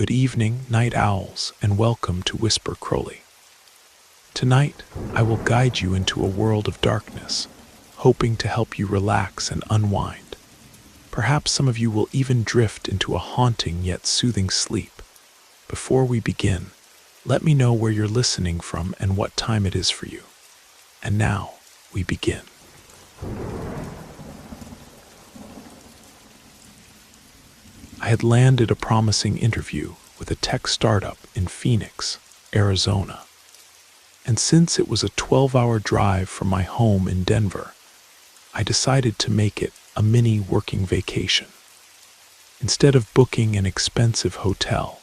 Good evening, night owls, and welcome to Whisper Crowley. Tonight, I will guide you into a world of darkness, hoping to help you relax and unwind. Perhaps some of you will even drift into a haunting yet soothing sleep. Before we begin, let me know where you're listening from and what time it is for you. And now, we begin. I had landed a promising interview with a tech startup in Phoenix, Arizona. And since it was a 12-hour drive from my home in Denver, I decided to make it a mini working vacation. Instead of booking an expensive hotel,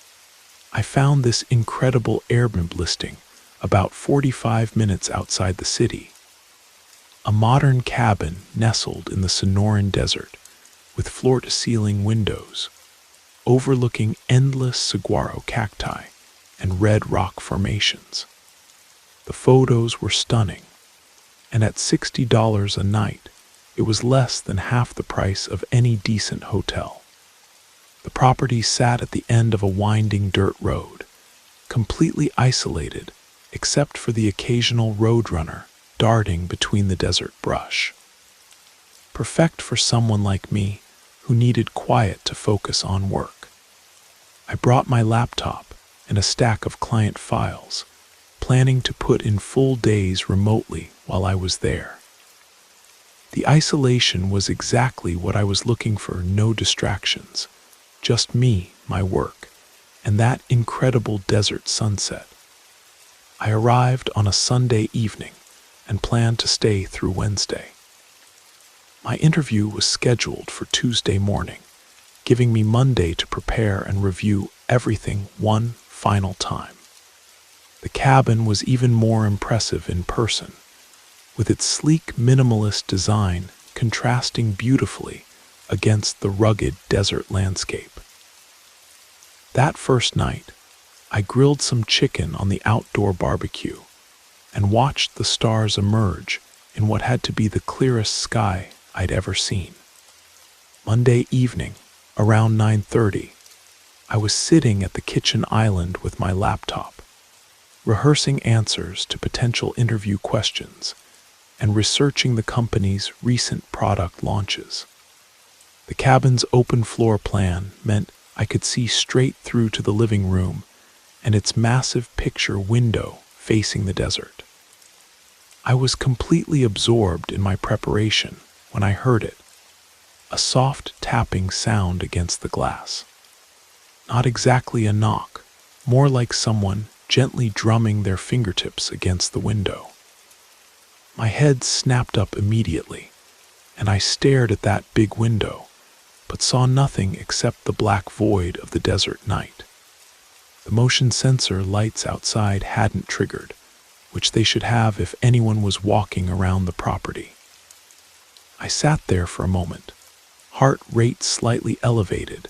I found this incredible Airbnb listing about 45 minutes outside the city. A modern cabin nestled in the Sonoran Desert with floor-to-ceiling windows, overlooking endless saguaro cacti and red rock formations. The photos were stunning, and at $60 a night, it was less than half the price of any decent hotel. The property sat at the end of a winding dirt road, completely isolated except for the occasional roadrunner darting between the desert brush. Perfect for someone like me who needed quiet to focus on work. I brought my laptop and a stack of client files, planning to put in full days remotely while I was there. The isolation was exactly what I was looking for. No distractions, just me, my work, and that incredible desert sunset. I arrived on a Sunday evening and planned to stay through Wednesday. My interview was scheduled for Tuesday morning, giving me Monday to prepare and review everything one final time. The cabin was even more impressive in person, with its sleek minimalist design contrasting beautifully against the rugged desert landscape. That first night, I grilled some chicken on the outdoor barbecue and watched the stars emerge in what had to be the clearest sky I'd ever seen. Monday evening, around 9:30, I was sitting at the kitchen island with my laptop, rehearsing answers to potential interview questions and researching the company's recent product launches. The cabin's open floor plan meant I could see straight through to the living room and its massive picture window facing the desert. I was completely absorbed in my preparation when I heard it, a soft tapping sound against the glass. Not exactly a knock, more like someone gently drumming their fingertips against the window. My head snapped up immediately, and I stared at that big window, but saw nothing except the black void of the desert night. The motion sensor lights outside hadn't triggered, which they should have if anyone was walking around the property. I sat there for a moment, heart rate slightly elevated,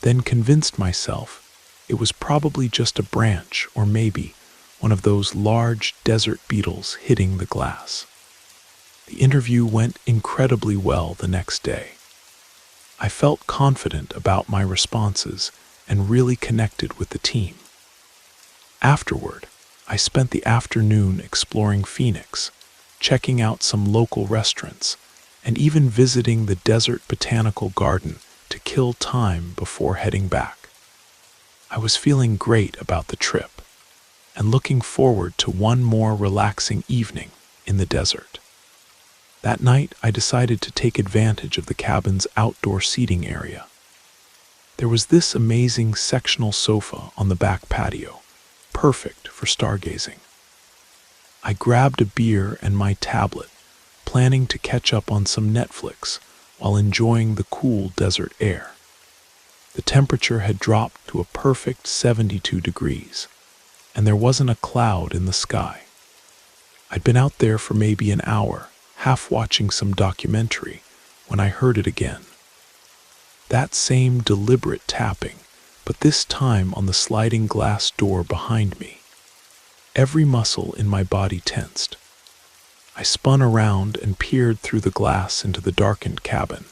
then convinced myself it was probably just a branch or maybe one of those large desert beetles hitting the glass. The interview went incredibly well the next day. I felt confident about my responses and really connected with the team. Afterward, I spent the afternoon exploring Phoenix, checking out some local restaurants, and even visiting the Desert Botanical Garden to kill time before heading back. I was feeling great about the trip and looking forward to one more relaxing evening in the desert. That night, I decided to take advantage of the cabin's outdoor seating area. There was this amazing sectional sofa on the back patio, perfect for stargazing. I grabbed a beer and my tablet, planning to catch up on some Netflix while enjoying the cool desert air. The temperature had dropped to a perfect 72 degrees, and there wasn't a cloud in the sky. I'd been out there for maybe an hour, half watching some documentary, when I heard it again. That same deliberate tapping, but this time on the sliding glass door behind me. Every muscle in my body tensed. I spun around and peered through the glass into the darkened cabin,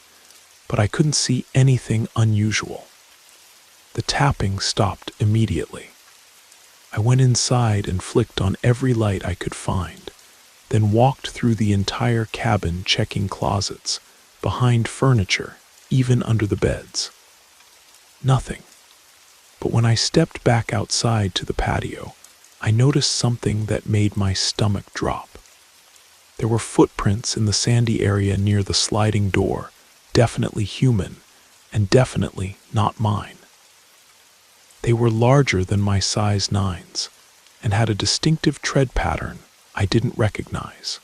but I couldn't see anything unusual. The tapping stopped immediately. I went inside and flicked on every light I could find, then walked through the entire cabin checking closets, behind furniture, even under the beds. Nothing. But when I stepped back outside to the patio, I noticed something that made my stomach drop. There were footprints in the sandy area near the sliding door, definitely human, and definitely not mine. They were larger than my size 9s, and had a distinctive tread pattern I didn't recognize.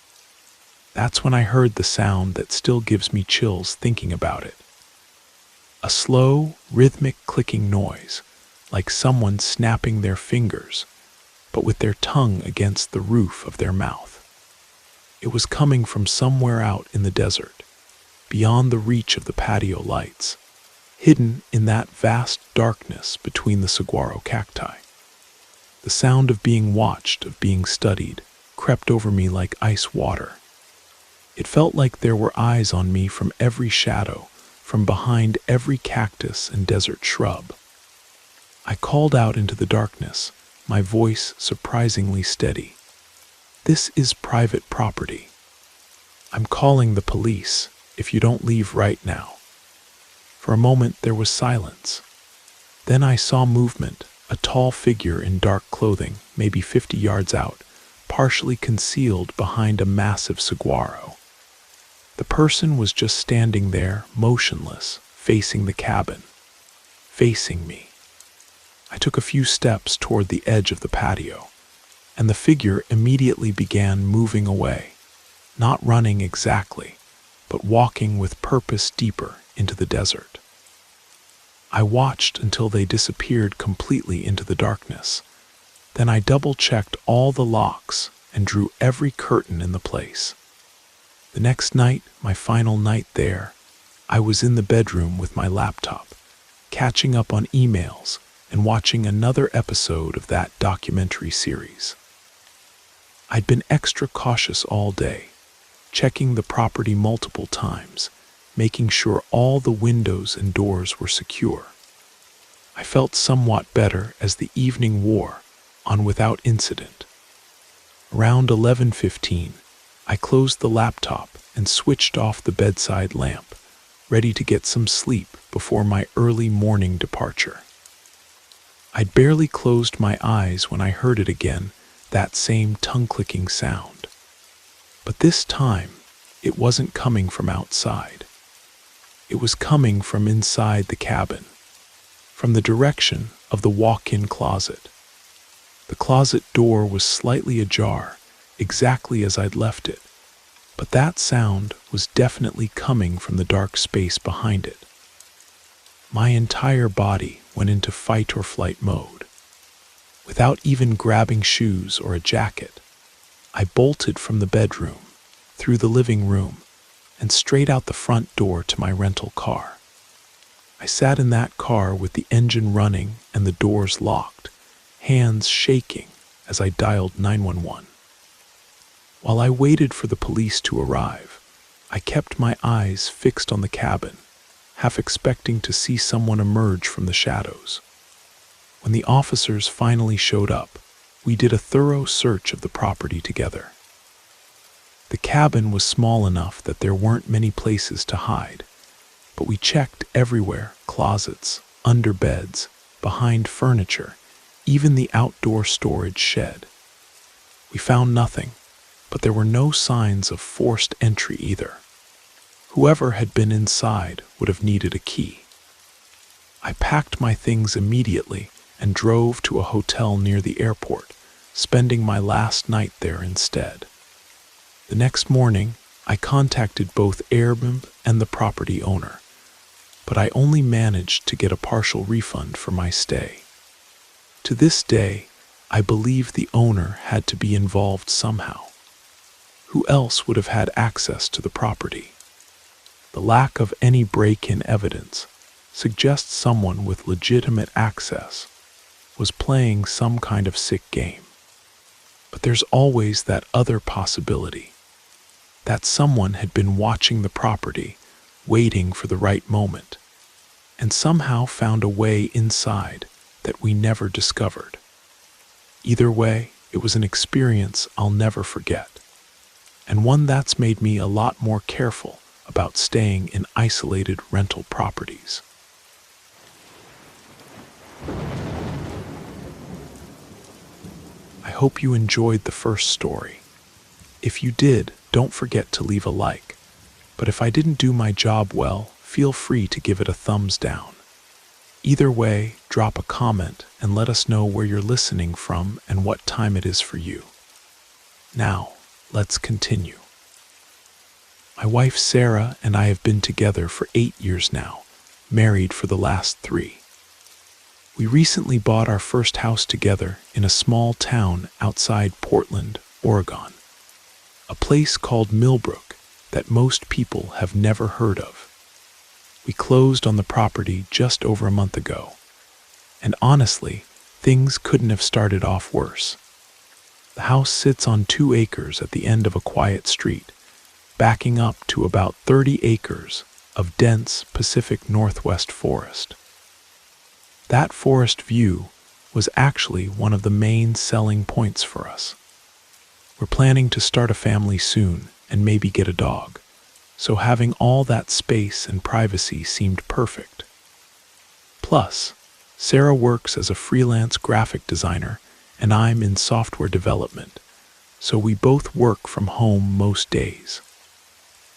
That's when I heard the sound that still gives me chills thinking about it. A slow, rhythmic clicking noise, like someone snapping their fingers, but with their tongue against the roof of their mouth. It was coming from somewhere out in the desert, beyond the reach of the patio lights, hidden in that vast darkness between the saguaro cacti. The sound of being watched, of being studied, crept over me like ice water. It felt like there were eyes on me from every shadow, from behind every cactus and desert shrub. I called out into the darkness, my voice surprisingly steady. "This is private property. I'm calling the police if you don't leave right now." For a moment there was silence. Then I saw movement, a tall figure in dark clothing, maybe 50 yards out, partially concealed behind a massive saguaro. The person was just standing there, motionless, facing the cabin, facing me. I took a few steps toward the edge of the patio, and the figure immediately began moving away, not running exactly, but walking with purpose deeper into the desert. I watched until they disappeared completely into the darkness. Then I double-checked all the locks and drew every curtain in the place. The next night, my final night there, I was in the bedroom with my laptop, catching up on emails and watching another episode of that documentary series. I'd been extra cautious all day, checking the property multiple times, making sure all the windows and doors were secure. I felt somewhat better as the evening wore on without incident. Around 11:15, I closed the laptop and switched off the bedside lamp, ready to get some sleep before my early morning departure. I'd barely closed my eyes when I heard it again, that same tongue-clicking sound. But this time, it wasn't coming from outside. It was coming from inside the cabin, from the direction of the walk-in closet. The closet door was slightly ajar, exactly as I'd left it, but that sound was definitely coming from the dark space behind it. My entire body went into fight or flight mode. Without even grabbing shoes or a jacket, I bolted from the bedroom, through the living room, and straight out the front door to my rental car. I sat in that car with the engine running and the doors locked, hands shaking as I dialed 911. While I waited for the police to arrive, I kept my eyes fixed on the cabin, half expecting to see someone emerge from the shadows. When the officers finally showed up, we did a thorough search of the property together. The cabin was small enough that there weren't many places to hide, but we checked everywhere: closets, under beds, behind furniture, even the outdoor storage shed. We found nothing, but there were no signs of forced entry either. Whoever had been inside would have needed a key. I packed my things immediately and drove to a hotel near the airport, spending my last night there instead. The next morning, I contacted both Airbnb and the property owner, but I only managed to get a partial refund for my stay. To this day, I believe the owner had to be involved somehow. Who else would have had access to the property? The lack of any break-in evidence suggests someone with legitimate access was playing some kind of sick game. But there's always that other possibility, that someone had been watching the property, waiting for the right moment, and somehow found a way inside that we never discovered. Either way, it was an experience I'll never forget, and one that's made me a lot more careful about staying in isolated rental properties. I hope you enjoyed the first story. If you did, don't forget to leave a like. But if I didn't do my job well, feel free to give it a thumbs down. Either way, drop a comment and let us know where you're listening from and what time it is for you. Now, let's continue. My wife Sarah and I have been together for 8 years now, married for the last 3. We recently bought our first house together in a small town outside Portland, Oregon, a place called Millbrook that most people have never heard of. We closed on the property just over a month ago, and honestly, things couldn't have started off worse. The house sits on 2 acres at the end of a quiet street, backing up to about 30 acres of dense Pacific Northwest forest. That forest view was actually one of the main selling points for us. We're planning to start a family soon and maybe get a dog, so having all that space and privacy seemed perfect. Plus, Sarah works as a freelance graphic designer and I'm in software development, so we both work from home most days.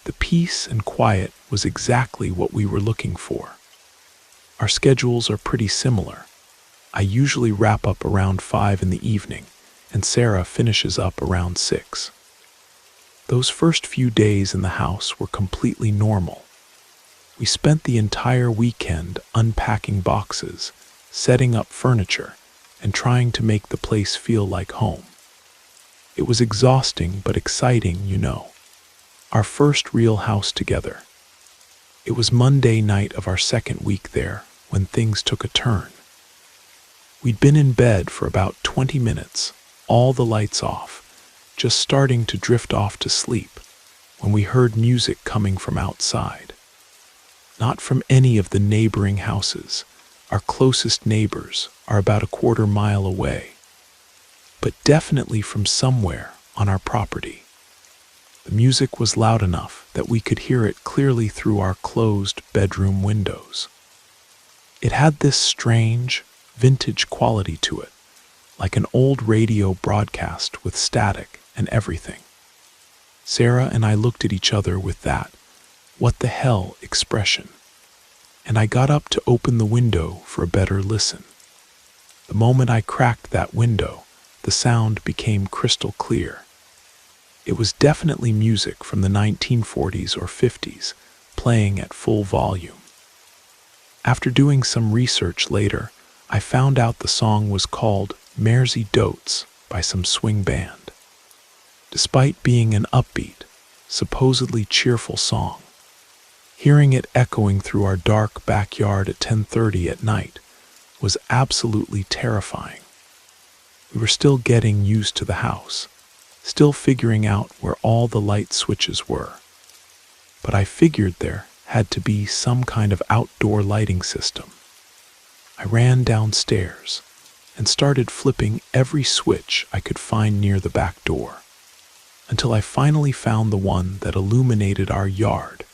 The peace and quiet was exactly what we were looking for. Our schedules are pretty similar. I usually wrap up around 5 in the evening, and Sarah finishes up around 6. Those first few days in the house were completely normal. We spent the entire weekend unpacking boxes, setting up furniture, and trying to make the place feel like home. It was exhausting but exciting, you know. Our first real house together. It was Monday night of our second week there when things took a turn. We'd been in bed for about 20 minutes, all the lights off, just starting to drift off to sleep, when we heard music coming from outside. Not from any of the neighboring houses. Our closest neighbors are about a quarter mile away, but definitely from somewhere on our property. The music was loud enough that we could hear it clearly through our closed bedroom windows. It had this strange, vintage quality to it, like an old radio broadcast with static and everything. Sarah and I looked at each other with that "what the hell" expression, and I got up to open the window for a better listen. The moment I cracked that window, the sound became crystal clear. It was definitely music from the 1940s or 50s, playing at full volume. After doing some research later, I found out the song was called Mersey Dotes by some swing band. Despite being an upbeat, supposedly cheerful song, hearing it echoing through our dark backyard at 10:30 at night was absolutely terrifying. We were still getting used to the house, still figuring out where all the light switches were. But I figured there had to be some kind of outdoor lighting system. I ran downstairs and started flipping every switch I could find near the back door, until I finally found the one that illuminated our yard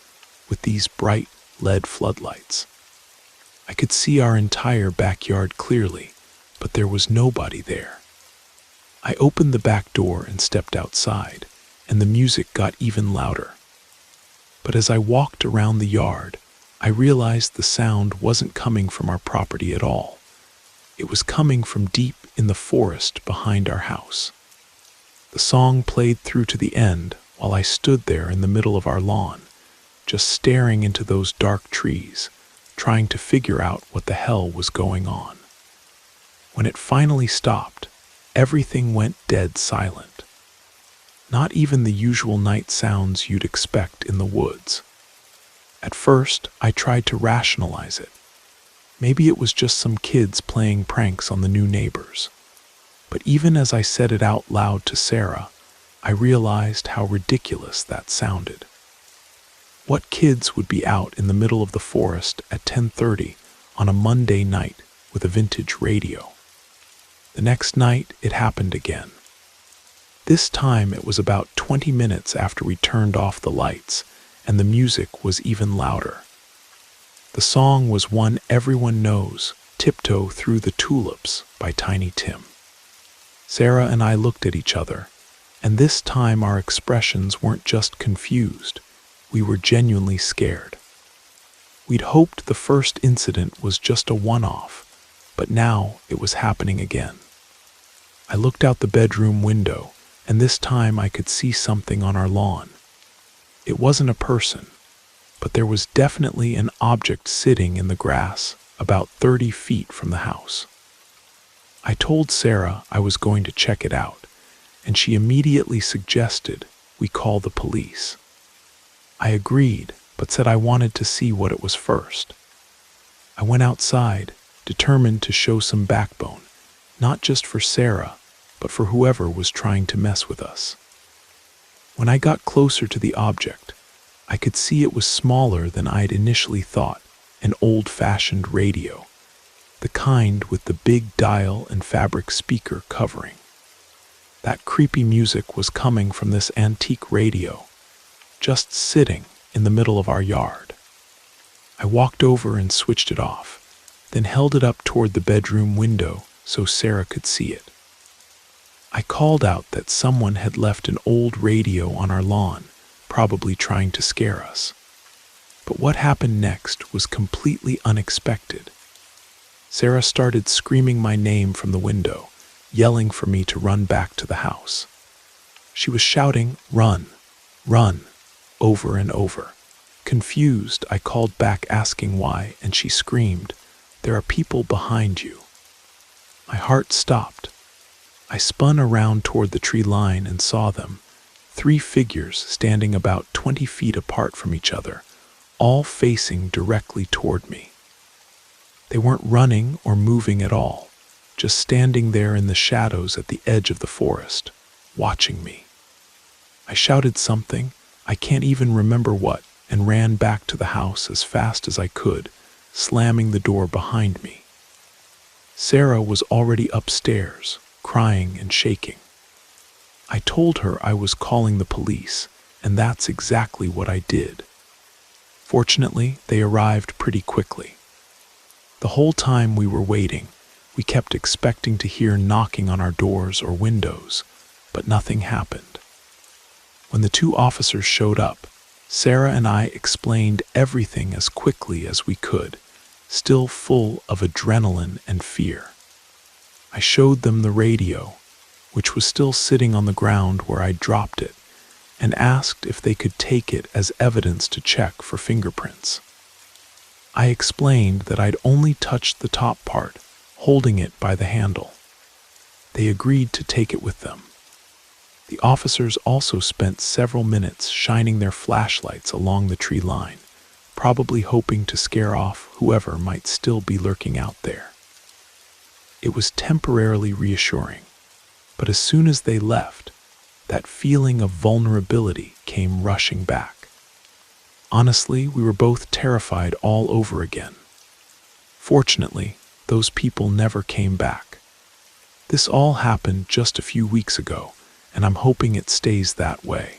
with these bright LED floodlights. I could see our entire backyard clearly, but there was nobody there. I opened the back door and stepped outside, and the music got even louder. But as I walked around the yard, I realized the sound wasn't coming from our property at all. It was coming from deep in the forest behind our house. The song played through to the end while I stood there in the middle of our lawn, just staring into those dark trees, trying to figure out what the hell was going on. When it finally stopped, everything went dead silent. Not even the usual night sounds you'd expect in the woods. At first, I tried to rationalize it. Maybe it was just some kids playing pranks on the new neighbors. But even as I said it out loud to Sarah, I realized how ridiculous that sounded. What kids would be out in the middle of the forest at 10:30 on a Monday night with a vintage radio. The next night, it happened again. This time, it was about 20 minutes after we turned off the lights, and the music was even louder. The song was one everyone knows, "Tiptoe Through the Tulips" by Tiny Tim. Sarah and I looked at each other, and this time our expressions weren't just confused, we were genuinely scared. We'd hoped the first incident was just a one-off, but now it was happening again. I looked out the bedroom window, and this time I could see something on our lawn. It wasn't a person, but there was definitely an object sitting in the grass about 30 feet from the house. I told Sarah I was going to check it out, and she immediately suggested we call the police. I agreed, but said I wanted to see what it was first. I went outside, determined to show some backbone, not just for Sarah, but for whoever was trying to mess with us. When I got closer to the object, I could see it was smaller than I'd initially thought, an old-fashioned radio, the kind with the big dial and fabric speaker covering. That creepy music was coming from this antique radio, just sitting in the middle of our yard. I walked over and switched it off, then held it up toward the bedroom window so Sarah could see it. I called out that someone had left an old radio on our lawn, probably trying to scare us. But what happened next was completely unexpected. Sarah started screaming my name from the window, yelling for me to run back to the house. She was shouting, "Run, run," over and over. Confused, I called back asking why, and she screamed, "There are people behind you." My heart stopped. I spun around toward the tree line and saw them, 3 figures standing about 20 feet apart from each other, all facing directly toward me. They weren't running or moving at all, just standing there in the shadows at the edge of the forest, watching me. I shouted something, I can't even remember what, and ran back to the house as fast as I could, slamming the door behind me. Sarah was already upstairs, crying and shaking. I told her I was calling the police, and that's exactly what I did. Fortunately, they arrived pretty quickly. The whole time we were waiting, we kept expecting to hear knocking on our doors or windows, but nothing happened. When the 2 officers showed up, Sarah and I explained everything as quickly as we could, still full of adrenaline and fear. I showed them the radio, which was still sitting on the ground where I dropped it, and asked if they could take it as evidence to check for fingerprints. I explained that I'd only touched the top part, holding it by the handle. They agreed to take it with them. The officers also spent several minutes shining their flashlights along the tree line, probably hoping to scare off whoever might still be lurking out there. It was temporarily reassuring, but as soon as they left, that feeling of vulnerability came rushing back. Honestly, we were both terrified all over again. Fortunately, those people never came back. This all happened just a few weeks ago, and I'm hoping it stays that way.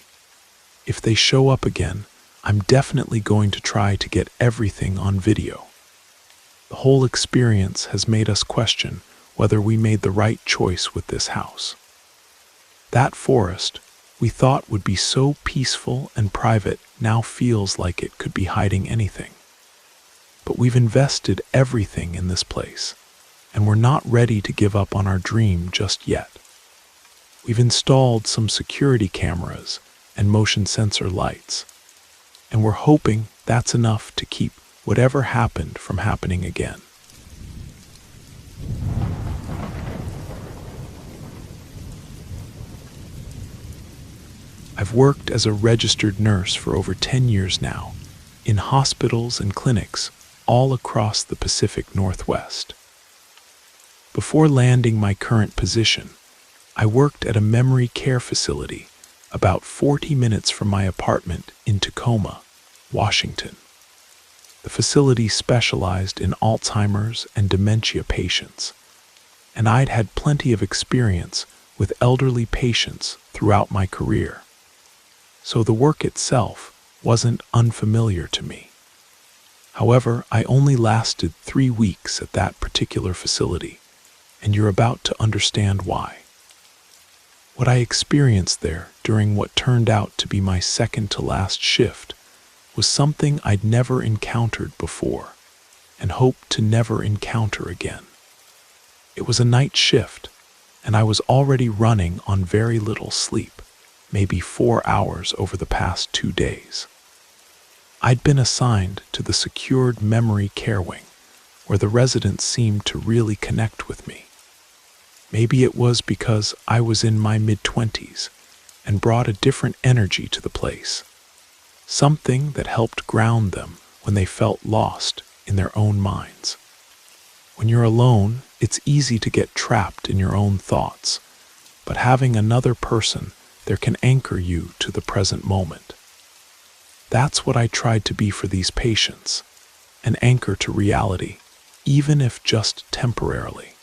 If they show up again, I'm definitely going to try to get everything on video. The whole experience has made us question whether we made the right choice with this house. That forest we thought would be so peaceful and private now feels like it could be hiding anything. But we've invested everything in this place, and we're not ready to give up on our dream just yet. We've installed some security cameras and motion sensor lights, and we're hoping that's enough to keep whatever happened from happening again. I've worked as a registered nurse for over 10 years now, in hospitals and clinics all across the Pacific Northwest. Before landing my current position, I worked at a memory care facility about 40 minutes from my apartment in Tacoma, Washington. The facility specialized in Alzheimer's and dementia patients, and I'd had plenty of experience with elderly patients throughout my career. So the work itself wasn't unfamiliar to me. However, I only lasted 3 weeks at that particular facility, and you're about to understand why. What I experienced there during what turned out to be my second to last shift was something I'd never encountered before and hoped to never encounter again. It was a night shift, and I was already running on very little sleep, maybe 4 hours over the past 2 days. I'd been assigned to the secured memory care wing, where the residents seemed to really connect with me. Maybe it was because I was in my mid-20s and brought a different energy to the place, something that helped ground them when they felt lost in their own minds. When you're alone, it's easy to get trapped in your own thoughts, but having another person there can anchor you to the present moment. That's what I tried to be for these patients, an anchor to reality, even if just temporarily.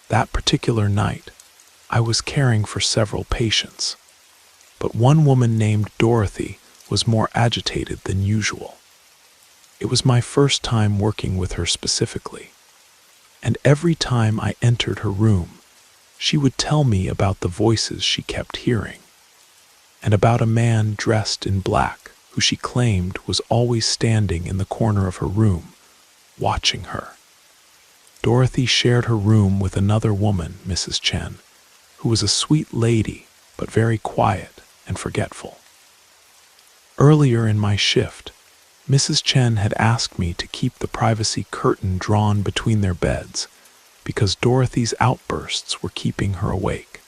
That particular night, I was caring for several patients, but one woman named Dorothy was more agitated than usual. It was my first time working with her specifically, and every time I entered her room, she would tell me about the voices she kept hearing, and about a man dressed in black who she claimed was always standing in the corner of her room, watching her. Dorothy shared her room with another woman, Mrs. Chen, who was a sweet lady but very quiet and forgetful. Earlier in my shift, Mrs. Chen had asked me to keep the privacy curtain drawn between their beds because Dorothy's outbursts were keeping her awake.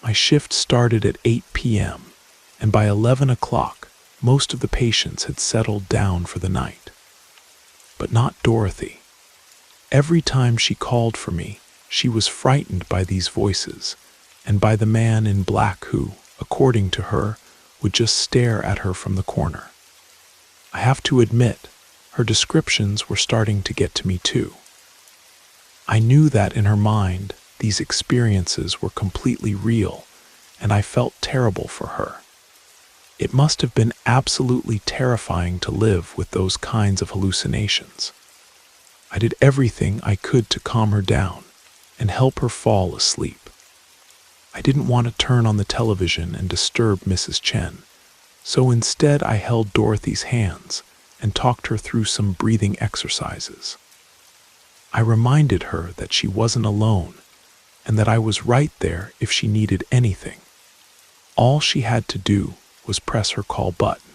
My shift started at 8 p.m., and by 11 o'clock, most of the patients had settled down for the night. But not Dorothy. Every time she called for me, she was frightened by these voices and by the man in black who, according to her, would just stare at her from the corner. I have to admit, her descriptions were starting to get to me too. I knew that in her mind, these experiences were completely real, and I felt terrible for her. It must have been absolutely terrifying to live with those kinds of hallucinations. I did everything I could to calm her down and help her fall asleep. I didn't want to turn on the television and disturb Mrs. Chen, so instead I held Dorothy's hands and talked her through some breathing exercises. I reminded her that she wasn't alone and that I was right there if she needed anything. All she had to do was press her call button.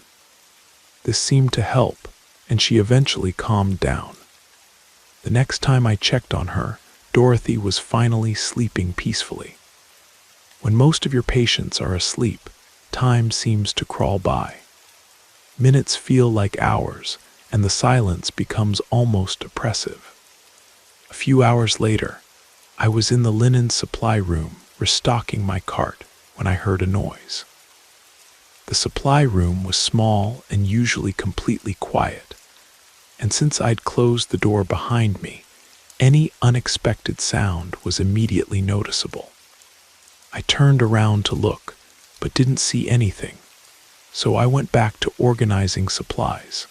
This seemed to help, and she eventually calmed down. The next time I checked on her, Dorothy was finally sleeping peacefully. When most of your patients are asleep, time seems to crawl by. Minutes feel like hours, and the silence becomes almost oppressive. A few hours later, I was in the linen supply room restocking my cart when I heard a noise. The supply room was small and usually completely quiet, and since I'd closed the door behind me, any unexpected sound was immediately noticeable. I turned around to look, but didn't see anything, so I went back to organizing supplies.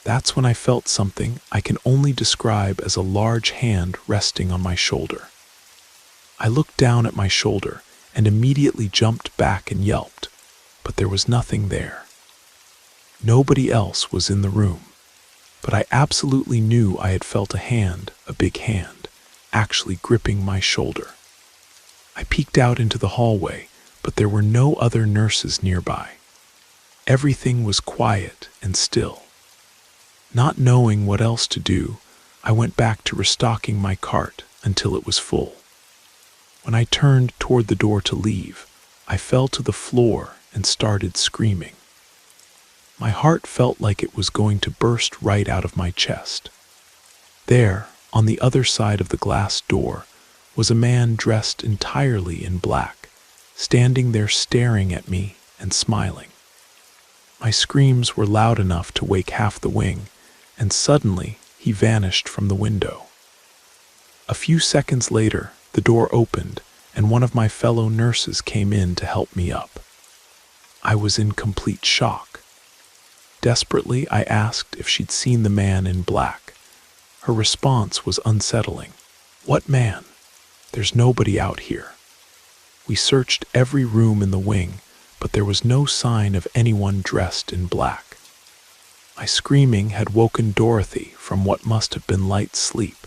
That's when I felt something I can only describe as a large hand resting on my shoulder. I looked down at my shoulder and immediately jumped back and yelped, but there was nothing there. Nobody else was in the room, but I absolutely knew I had felt a hand, a big hand, actually gripping my shoulder. I peeked out into the hallway, but there were no other nurses nearby. Everything was quiet and still. Not knowing what else to do, I went back to restocking my cart until it was full. When I turned toward the door to leave, I fell to the floor and started screaming. My heart felt like it was going to burst right out of my chest. There, on the other side of the glass door, was a man dressed entirely in black, standing there staring at me and smiling. My screams were loud enough to wake half the wing, and suddenly he vanished from the window. A few seconds later, the door opened, and one of my fellow nurses came in to help me up. I was in complete shock. Desperately, I asked if she'd seen the man in black. Her response was unsettling. "What man? There's nobody out here." We searched every room in the wing, but there was no sign of anyone dressed in black. My screaming had woken Dorothy from what must have been light sleep,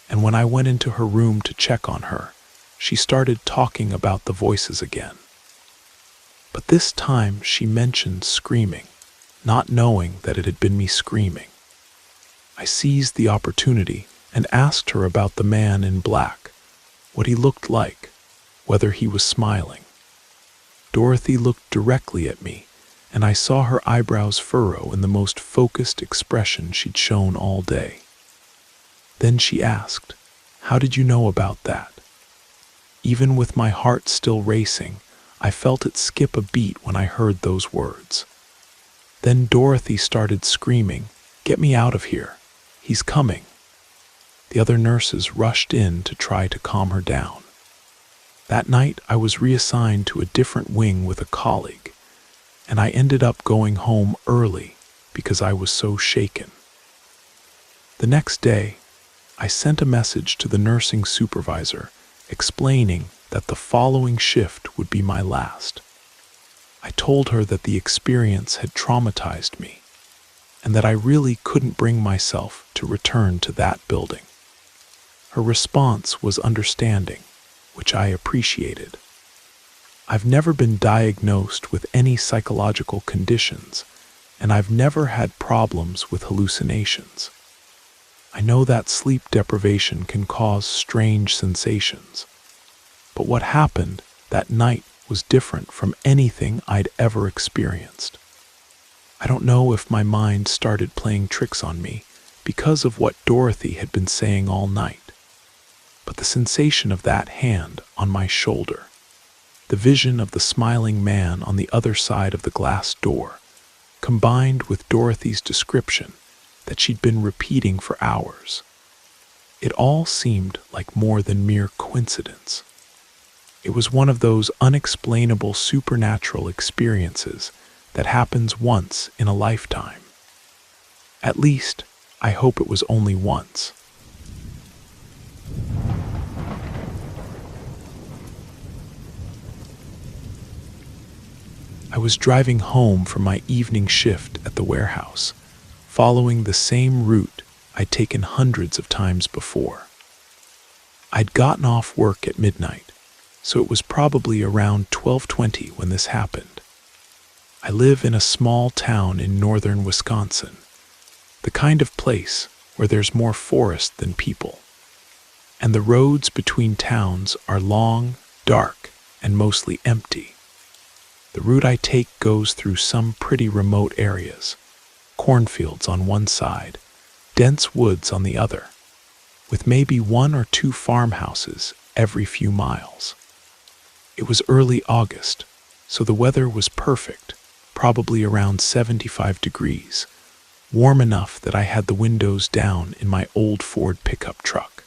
and when I went into her room to check on her, she started talking about the voices again. But this time she mentioned screaming, not knowing that it had been me screaming. I seized the opportunity and asked her about the man in black, what he looked like, whether he was smiling. Dorothy looked directly at me, and I saw her eyebrows furrow in the most focused expression she'd shown all day. Then she asked, "How did you know about that?" Even with my heart still racing, I felt it skip a beat when I heard those words. Then Dorothy started screaming, "Get me out of here! He's coming!" The other nurses rushed in to try to calm her down. That night I was reassigned to a different wing with a colleague, and I ended up going home early because I was so shaken. The next day, I sent a message to the nursing supervisor explaining that the following shift would be my last. I told her that the experience had traumatized me, and that I really couldn't bring myself to return to that building. Her response was understanding, which I appreciated. I've never been diagnosed with any psychological conditions, and I've never had problems with hallucinations. I know that sleep deprivation can cause strange sensations, but what happened that night was different from anything I'd ever experienced. I don't know if my mind started playing tricks on me because of what Dorothy had been saying all night, but the sensation of that hand on my shoulder, the vision of the smiling man on the other side of the glass door, combined with Dorothy's description that she'd been repeating for hours, it all seemed like more than mere coincidence. It was one of those unexplainable supernatural experiences that happens once in a lifetime. At least, I hope it was only once. I was driving home from my evening shift at the warehouse, following the same route I'd taken hundreds of times before. I'd gotten off work at midnight, so it was probably around 12:20 when this happened. I live in a small town in northern Wisconsin, the kind of place where there's more forest than people, and the roads between towns are long, dark, and mostly empty. The route I take goes through some pretty remote areas, cornfields on one side, dense woods on the other, with maybe 1 or 2 farmhouses every few miles. It was early August, so the weather was perfect, probably around 75 degrees, warm enough that I had the windows down in my old Ford pickup truck.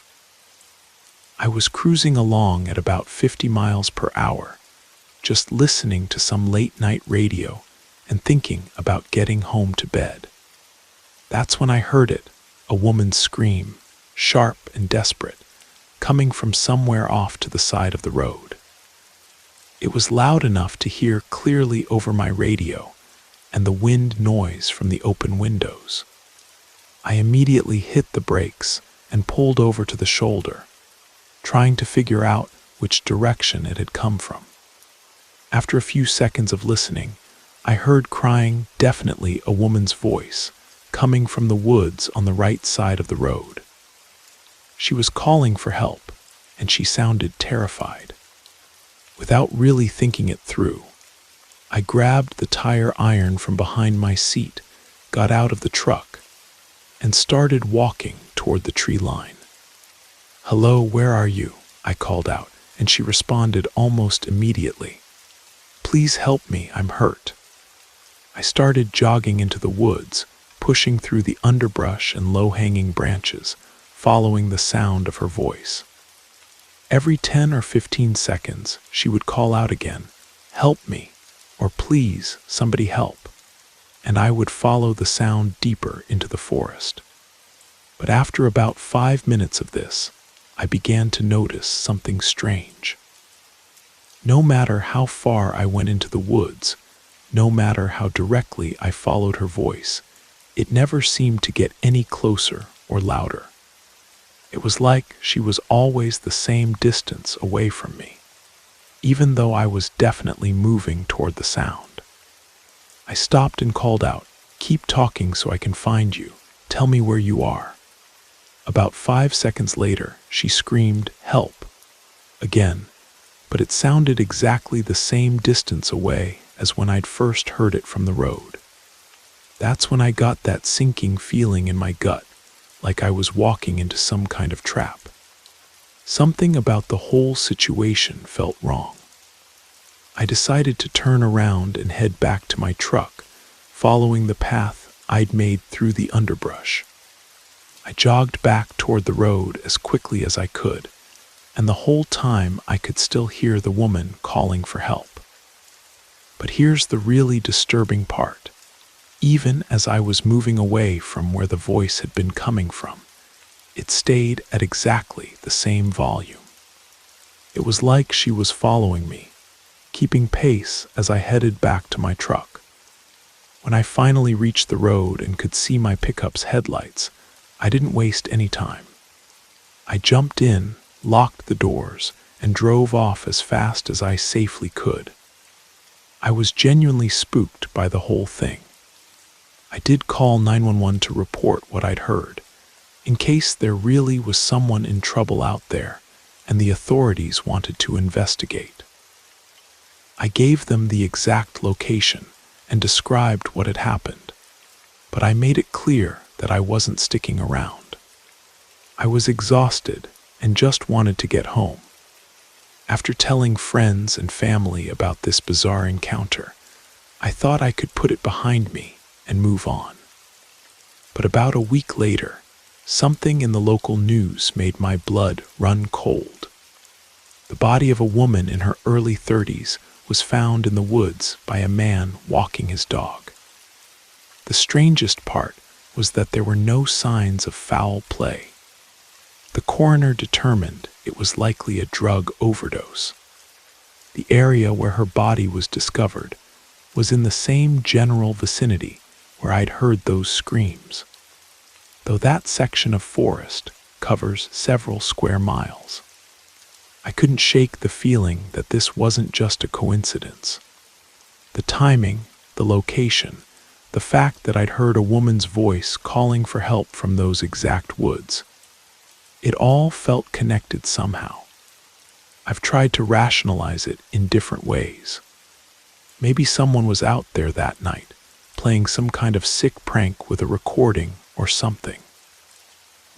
I was cruising along at about 50 miles per hour, just listening to some late-night radio and thinking about getting home to bed. That's when I heard it, a woman's scream, sharp and desperate, coming from somewhere off to the side of the road. It was loud enough to hear clearly over my radio and the wind noise from the open windows. I immediately hit the brakes and pulled over to the shoulder, trying to figure out which direction it had come from. After a few seconds of listening, I heard crying, definitely a woman's voice, coming from the woods on the right side of the road. She was calling for help, and she sounded terrified. Without really thinking it through, I grabbed the tire iron from behind my seat, got out of the truck, and started walking toward the tree line. "Hello, where are you?" I called out, and she responded almost immediately. "Please help me, I'm hurt." I started jogging into the woods, pushing through the underbrush and low-hanging branches, following the sound of her voice. Every 10 or 15 seconds, she would call out again, "Help me," or "Please, somebody help," and I would follow the sound deeper into the forest. But after about 5 minutes of this, I began to notice something strange. No matter how far I went into the woods, no matter how directly I followed her voice, it never seemed to get any closer or louder. It was like she was always the same distance away from me, even though I was definitely moving toward the sound. I stopped and called out, "Keep talking so I can find you. Tell me where you are." About 5 seconds later, she screamed, "Help," again, but it sounded exactly the same distance away as when I'd first heard it from the road. That's when I got that sinking feeling in my gut, like I was walking into some kind of trap. Something about the whole situation felt wrong. I decided to turn around and head back to my truck, following the path I'd made through the underbrush. I jogged back toward the road as quickly as I could, and the whole time I could still hear the woman calling for help. But here's the really disturbing part. Even as I was moving away from where the voice had been coming from, it stayed at exactly the same volume. It was like she was following me, keeping pace as I headed back to my truck. When I finally reached the road and could see my pickup's headlights, I didn't waste any time. I jumped in, locked the doors, and drove off as fast as I safely could. I was genuinely spooked by the whole thing. I did call 911 to report what I'd heard, in case there really was someone in trouble out there and the authorities wanted to investigate. I gave them the exact location and described what had happened, but I made it clear that I wasn't sticking around. I was exhausted and just wanted to get home. After telling friends and family about this bizarre encounter, I thought I could put it behind me and move on. But about a week later, something in the local news made my blood run cold. The body of a woman in her early 30s was found in the woods by a man walking his dog. The strangest part was that there were no signs of foul play. The coroner determined it was likely a drug overdose. The area where her body was discovered was in the same general vicinity where I'd heard those screams, though that section of forest covers several square miles. I couldn't shake the feeling that this wasn't just a coincidence. The timing, the location, the fact that I'd heard a woman's voice calling for help from those exact woods. It all felt connected somehow. I've tried to rationalize it in different ways. Maybe someone was out there that night, playing some kind of sick prank with a recording or something.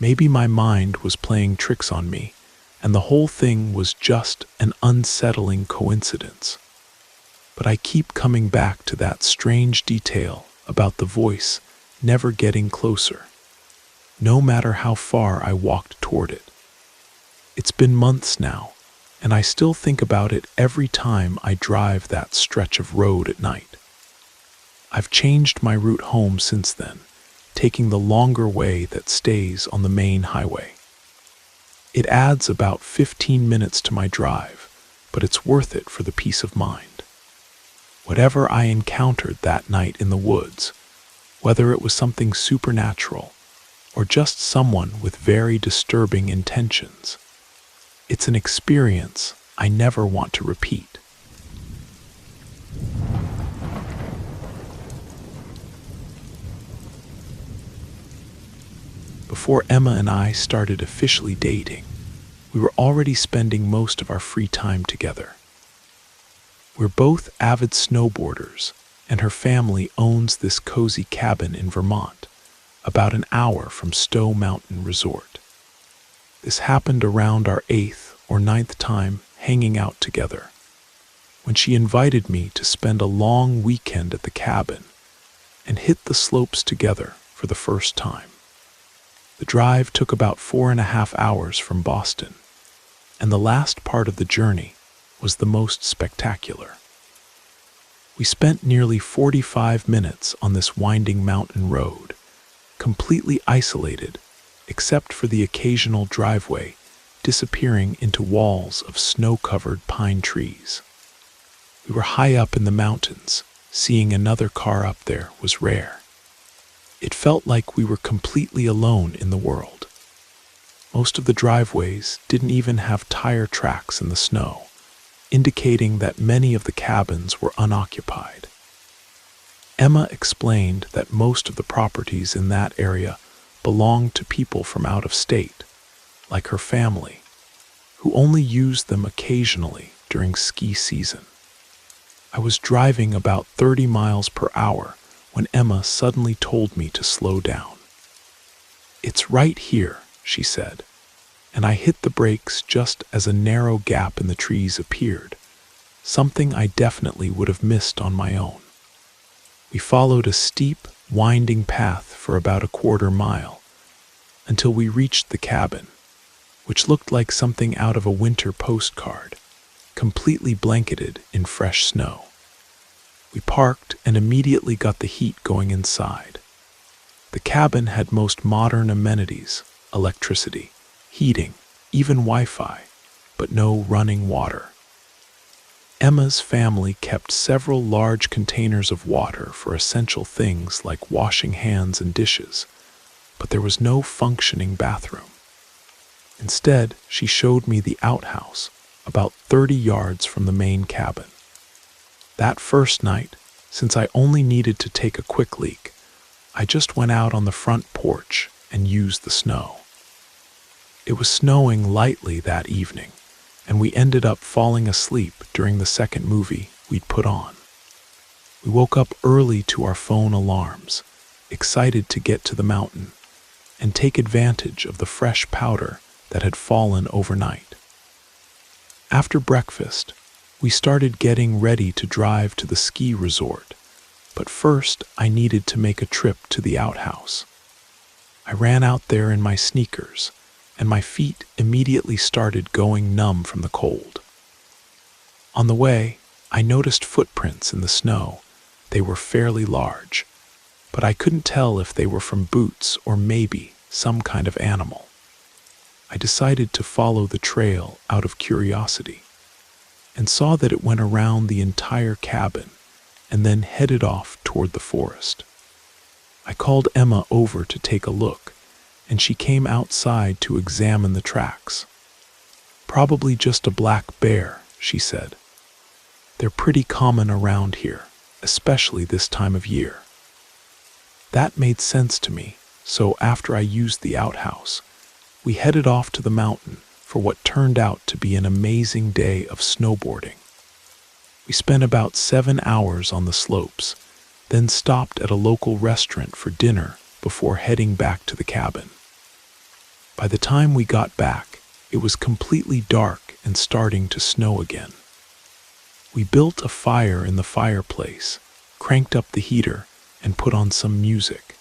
Maybe my mind was playing tricks on me, and the whole thing was just an unsettling coincidence. But I keep coming back to that strange detail about the voice never getting closer, no matter how far I walked toward it. It's been months now, and I still think about it every time I drive that stretch of road at night. I've changed my route home since then, taking the longer way that stays on the main highway. It adds about 15 minutes to my drive, but it's worth it for the peace of mind. Whatever I encountered that night in the woods, whether it was something supernatural or just someone with very disturbing intentions, it's an experience I never want to repeat. Before Emma and I started officially dating, we were already spending most of our free time together. We're both avid snowboarders, and her family owns this cozy cabin in Vermont, about an hour from Stowe Mountain Resort. This happened around our 8th or 9th time hanging out together, when she invited me to spend a long weekend at the cabin and hit the slopes together for the first time. The drive took about 4.5 hours from Boston, and the last part of the journey was the most spectacular. We spent nearly 45 minutes on this winding mountain road, completely isolated, except for the occasional driveway disappearing into walls of snow-covered pine trees. We were high up in the mountains. Seeing another car up there was rare. It felt like we were completely alone in the world. Most of the driveways didn't even have tire tracks in the snow, indicating that many of the cabins were unoccupied. Emma explained that most of the properties in that area belonged to people from out of state, like her family, who only used them occasionally during ski season. I was driving about 30 miles per hour when Emma suddenly told me to slow down. "It's right here," she said, and I hit the brakes just as a narrow gap in the trees appeared, something I definitely would have missed on my own. We followed a steep, winding path for about a quarter mile until we reached the cabin, which looked like something out of a winter postcard, completely blanketed in fresh snow. We parked and immediately got the heat going inside. The cabin had most modern amenities, electricity, heating, even Wi-Fi, but no running water. Emma's family kept several large containers of water for essential things like washing hands and dishes, but there was no functioning bathroom. Instead, she showed me the outhouse, about 30 yards from the main cabin. That first night, since I only needed to take a quick leak, I just went out on the front porch and used the snow. It was snowing lightly that evening, and we ended up falling asleep during the second movie we'd put on. We woke up early to our phone alarms, excited to get to the mountain and take advantage of the fresh powder that had fallen overnight. After breakfast, we started getting ready to drive to the ski resort, but first I needed to make a trip to the outhouse. I ran out there in my sneakers, and my feet immediately started going numb from the cold. On the way, I noticed footprints in the snow. They were fairly large, but I couldn't tell if they were from boots or maybe some kind of animal. I decided to follow the trail out of curiosity, and saw that it went around the entire cabin and then headed off toward the forest. I called Emma over to take a look, and she came outside to examine the tracks. "Probably just a black bear," she said. "They're pretty common around here, especially this time of year." That made sense to me, so after I used the outhouse, we headed off to the mountain for what turned out to be an amazing day of snowboarding. We spent about 7 hours on the slopes, then stopped at a local restaurant for dinner before heading back to the cabin. By the time we got back, it was completely dark and starting to snow again. We built a fire in the fireplace, cranked up the heater, and put on some music.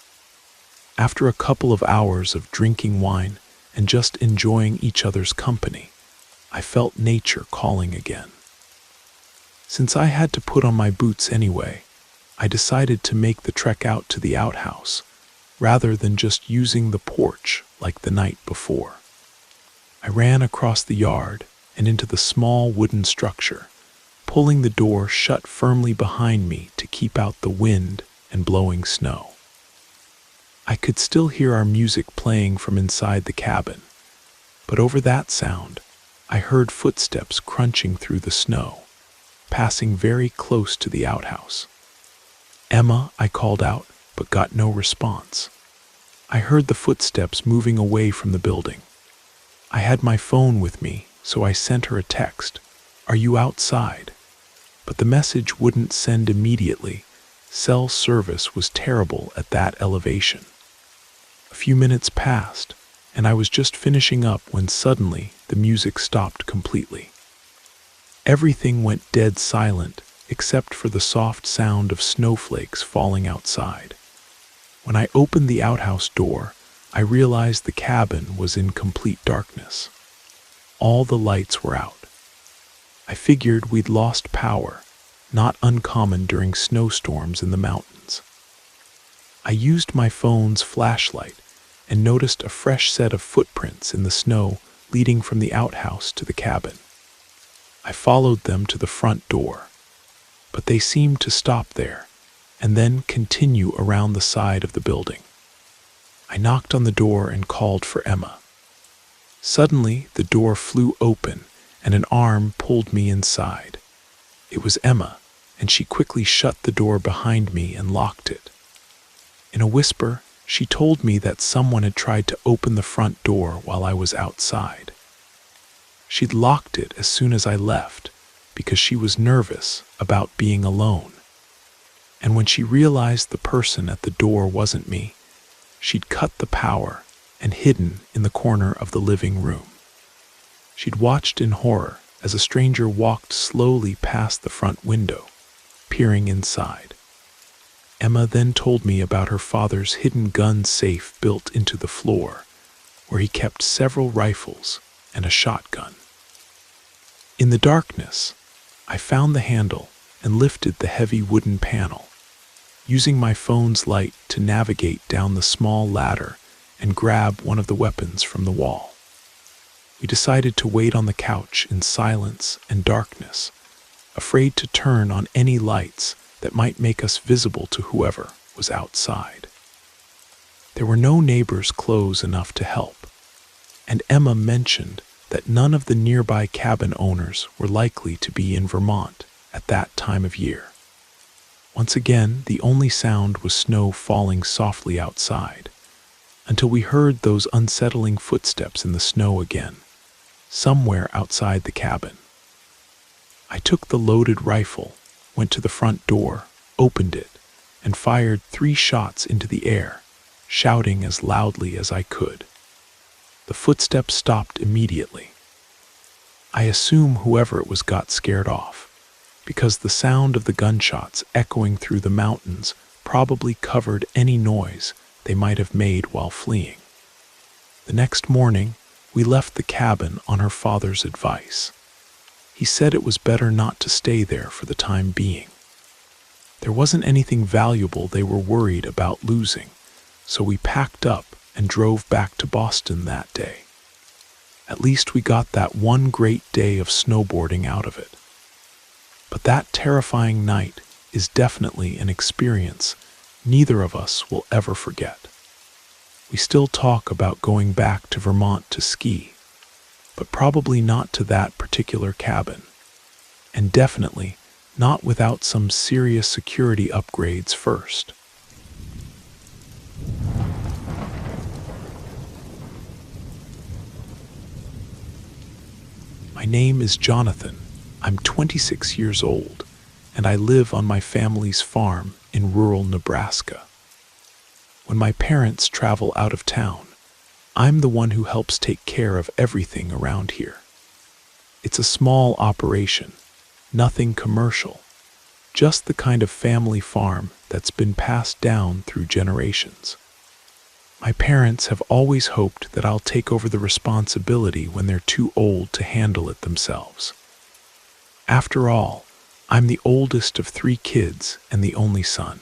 After a couple of hours of drinking wine and just enjoying each other's company, I felt nature calling again. Since I had to put on my boots anyway, I decided to make the trek out to the outhouse, rather than just using the porch like the night before. I ran across the yard and into the small wooden structure, pulling the door shut firmly behind me to keep out the wind and blowing snow. I could still hear our music playing from inside the cabin, but over that sound, I heard footsteps crunching through the snow, passing very close to the outhouse. "Emma," I called out, but got no response. I heard the footsteps moving away from the building. I had my phone with me, so I sent her a text, "Are you outside?" But the message wouldn't send immediately. Cell service was terrible at that elevation. A few minutes passed, and I was just finishing up when suddenly the music stopped completely. Everything went dead silent except for the soft sound of snowflakes falling outside. When I opened the outhouse door, I realized the cabin was in complete darkness. All the lights were out. I figured we'd lost power, not uncommon during snowstorms in the mountains. I used my phone's flashlight and noticed a fresh set of footprints in the snow leading from the outhouse to the cabin. I followed them to the front door, but they seemed to stop there and then continue around the side of the building. I knocked on the door and called for Emma. Suddenly, the door flew open and an arm pulled me inside. It was Emma, and she quickly shut the door behind me and locked it. In a whisper, she told me that someone had tried to open the front door while I was outside. She'd locked it as soon as I left because she was nervous about being alone. And when she realized the person at the door wasn't me, she'd cut the power and hidden in the corner of the living room. She'd watched in horror as a stranger walked slowly past the front window, peering inside. Emma then told me about her father's hidden gun safe built into the floor, where he kept several rifles and a shotgun. In the darkness, I found the handle and lifted the heavy wooden panel, using my phone's light to navigate down the small ladder and grab one of the weapons from the wall. We decided to wait on the couch in silence and darkness, afraid to turn on any lights that might make us visible to whoever was outside. There were no neighbors close enough to help, and Emma mentioned that none of the nearby cabin owners were likely to be in Vermont at that time of year. Once again, the only sound was snow falling softly outside, until we heard those unsettling footsteps in the snow again, somewhere outside the cabin. I took the loaded rifle, went to the front door, opened it, and fired 3 shots into the air, shouting as loudly as I could. The footsteps stopped immediately. I assume whoever it was got scared off, because the sound of the gunshots echoing through the mountains probably covered any noise they might have made while fleeing. The next morning, we left the cabin on her father's advice. He said it was better not to stay there for the time being. There wasn't anything valuable they were worried about losing, so we packed up and drove back to Boston that day. At least we got that one great day of snowboarding out of it. But that terrifying night is definitely an experience neither of us will ever forget. We still talk about going back to Vermont to ski, but probably not to that particular cabin, and definitely not without some serious security upgrades first. My name is Jonathan. I'm 26 years old, and I live on my family's farm in rural Nebraska. When my parents travel out of town, I'm the one who helps take care of everything around here. It's a small operation, nothing commercial, just the kind of family farm that's been passed down through generations. My parents have always hoped that I'll take over the responsibility when they're too old to handle it themselves. After all, I'm the oldest of 3 kids and the only son.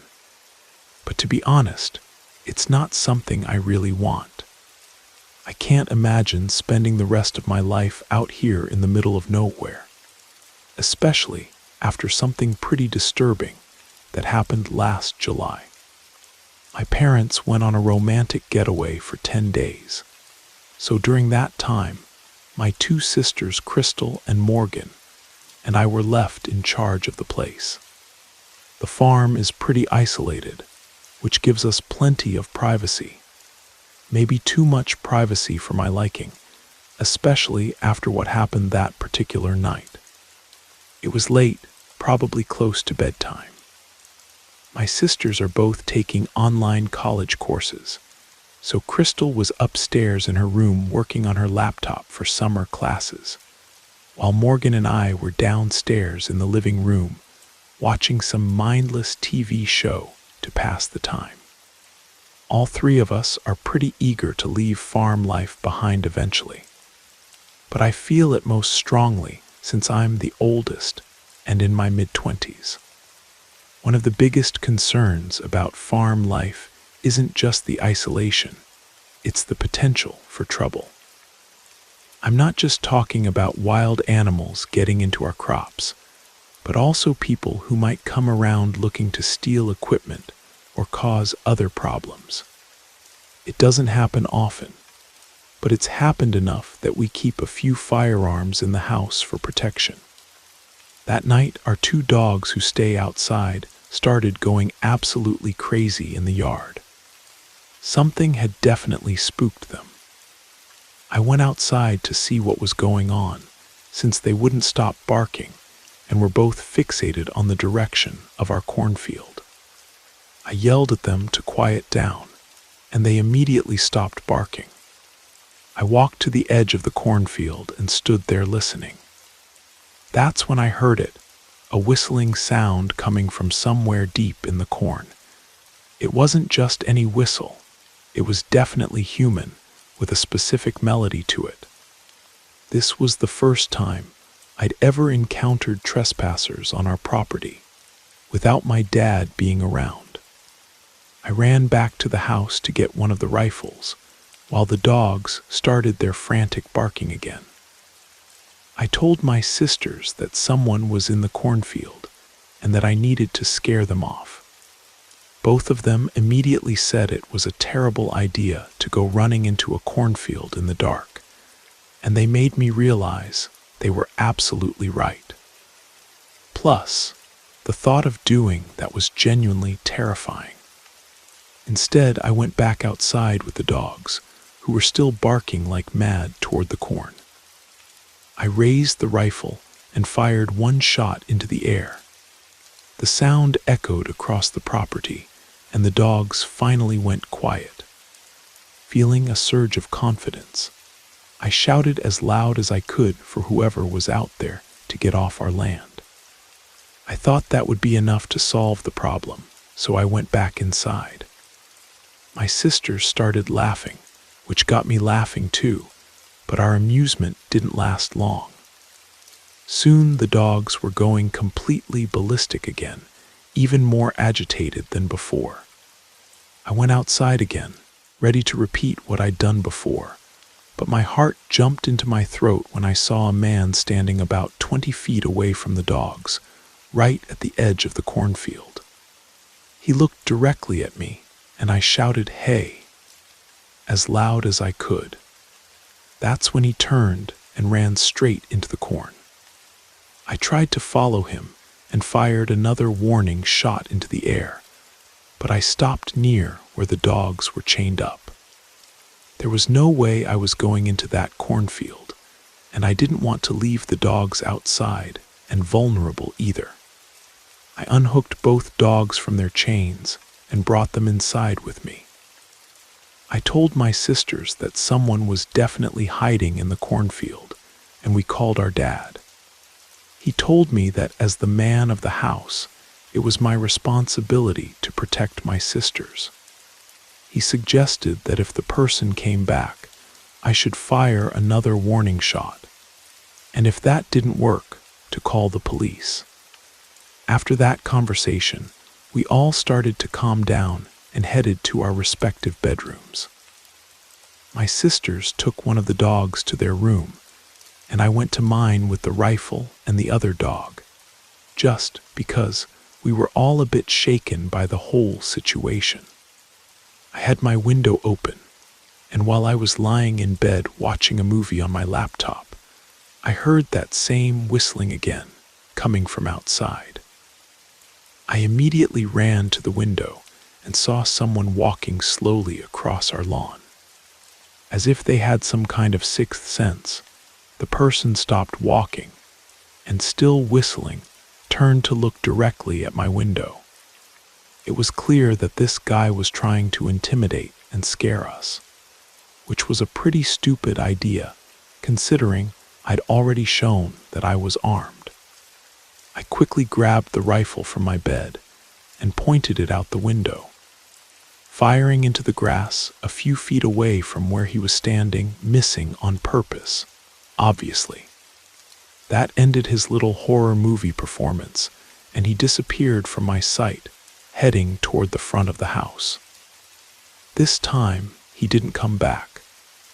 But to be honest, it's not something I really want. I can't imagine spending the rest of my life out here in the middle of nowhere, especially after something pretty disturbing that happened last July. My parents went on a romantic getaway for 10 days, so during that time, my 2 sisters, Crystal and Morgan, and I were left in charge of the place. The farm is pretty isolated, which gives us plenty of privacy. Maybe too much privacy for my liking, especially after what happened that particular night. It was late, probably close to bedtime. My sisters are both taking online college courses, so Crystal was upstairs in her room working on her laptop for summer classes, while Morgan and I were downstairs in the living room watching some mindless TV show to pass the time. All three of us are pretty eager to leave farm life behind eventually. But I feel it most strongly since I'm the oldest and in my mid-20s. One of the biggest concerns about farm life isn't just the isolation, it's the potential for trouble. I'm not just talking about wild animals getting into our crops, but also people who might come around looking to steal equipment or cause other problems. It doesn't happen often, but it's happened enough that we keep a few firearms in the house for protection. That night, our two dogs who stay outside started going absolutely crazy in the yard. Something had definitely spooked them. I went outside to see what was going on, since they wouldn't stop barking and were both fixated on the direction of our cornfield. I yelled at them to quiet down, and they immediately stopped barking. I walked to the edge of the cornfield and stood there listening. That's when I heard it, a whistling sound coming from somewhere deep in the corn. It wasn't just any whistle, it was definitely human, with a specific melody to it. This was the first time I'd ever encountered trespassers on our property, without my dad being around. I ran back to the house to get one of the rifles, while the dogs started their frantic barking again. I told my sisters that someone was in the cornfield and that I needed to scare them off. Both of them immediately said it was a terrible idea to go running into a cornfield in the dark, and they made me realize they were absolutely right. Plus, the thought of doing that was genuinely terrifying. Instead, I went back outside with the dogs, who were still barking like mad toward the corn. I raised the rifle and fired one shot into the air. The sound echoed across the property, and the dogs finally went quiet. Feeling a surge of confidence, I shouted as loud as I could for whoever was out there to get off our land. I thought that would be enough to solve the problem, so I went back inside. My sisters started laughing, which got me laughing too, but our amusement didn't last long. Soon the dogs were going completely ballistic again, even more agitated than before. I went outside again, ready to repeat what I'd done before, but my heart jumped into my throat when I saw a man standing about 20 feet away from the dogs, right at the edge of the cornfield. He looked directly at me, and I shouted, "Hey," as loud as I could. That's when he turned and ran straight into the corn. I tried to follow him and fired another warning shot into the air, but I stopped near where the dogs were chained up. There was no way I was going into that cornfield, and I didn't want to leave the dogs outside and vulnerable either. I unhooked both dogs from their chains and brought them inside with me. I told my sisters that someone was definitely hiding in the cornfield, and we called our dad. He told me that as the man of the house, it was my responsibility to protect my sisters. He suggested that if the person came back, I should fire another warning shot, and if that didn't work, to call the police. After that conversation, we all started to calm down and headed to our respective bedrooms. My sisters took one of the dogs to their room, and I went to mine with the rifle and the other dog, just because we were all a bit shaken by the whole situation. I had my window open, and while I was lying in bed watching a movie on my laptop, I heard that same whistling again, coming from outside. I immediately ran to the window and saw someone walking slowly across our lawn. As if they had some kind of sixth sense, the person stopped walking and, still whistling, turned to look directly at my window. It was clear that this guy was trying to intimidate and scare us, which was a pretty stupid idea, considering I'd already shown that I was armed. I quickly grabbed the rifle from my bed and pointed it out the window. firing into the grass a few feet away from where he was standing, missing on purpose, obviously. That ended his little horror movie performance, and he disappeared from my sight, heading toward the front of the house. This time, he didn't come back.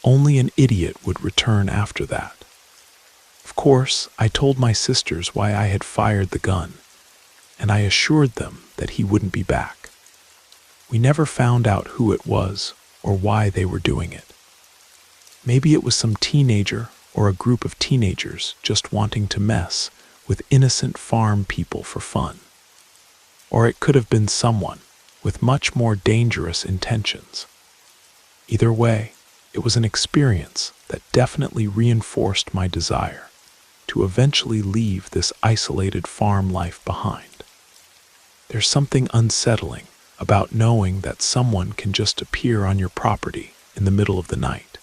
Only an idiot would return after that. Of course, I told my sisters why I had fired the gun, and I assured them that he wouldn't be back. We never found out who it was or why they were doing it. Maybe it was some teenager or a group of teenagers just wanting to mess with innocent farm people for fun. Or it could have been someone with much more dangerous intentions. Either way, it was an experience that definitely reinforced my desire to eventually leave this isolated farm life behind. There's something unsettling about knowing that someone can just appear on your property in the middle of the night,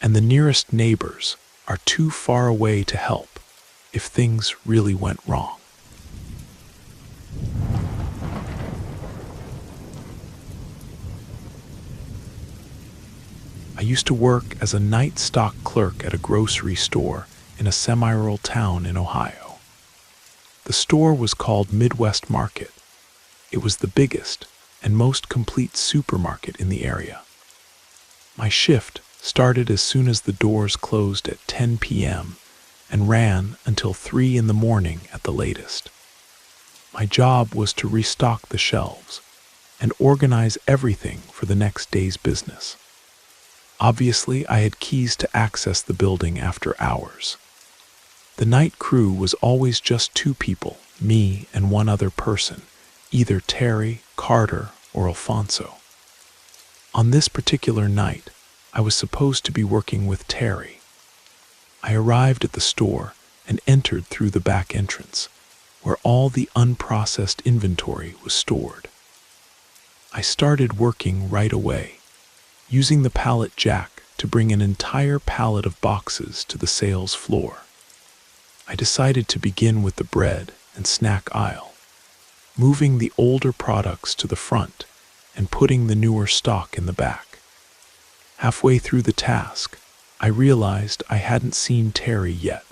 and the nearest neighbors are too far away to help if things really went wrong. I used to work as a night stock clerk at a grocery store in a semi-rural town in Ohio. The store was called Midwest Market. It was the biggest and most complete supermarket in the area. My shift started as soon as the doors closed at 10 p.m. and ran until 3 in the morning at the latest. My job was to restock the shelves and organize everything for the next day's business. Obviously, I had keys to access the building after hours. The night crew was always just 2 people, me and one other person, either Terry, Carter, or Alfonso. On this particular night, I was supposed to be working with Terry. I arrived at the store and entered through the back entrance, where all the unprocessed inventory was stored. I started working right away, using the pallet jack to bring an entire pallet of boxes to the sales floor. I decided to begin with the bread and snack aisle, moving the older products to the front and putting the newer stock in the back. Halfway through the task, I realized I hadn't seen Terry yet.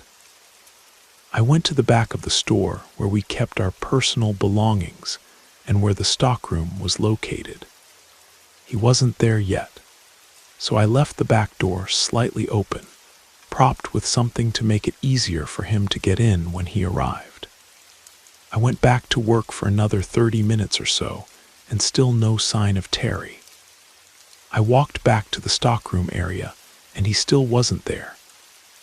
I went to the back of the store where we kept our personal belongings and where the stockroom was located. He wasn't there yet, so I left the back door slightly open, propped with something to make it easier for him to get in when he arrived. I went back to work for another 30 minutes or so, and still no sign of Terry. I walked back to the stockroom area, and he still wasn't there,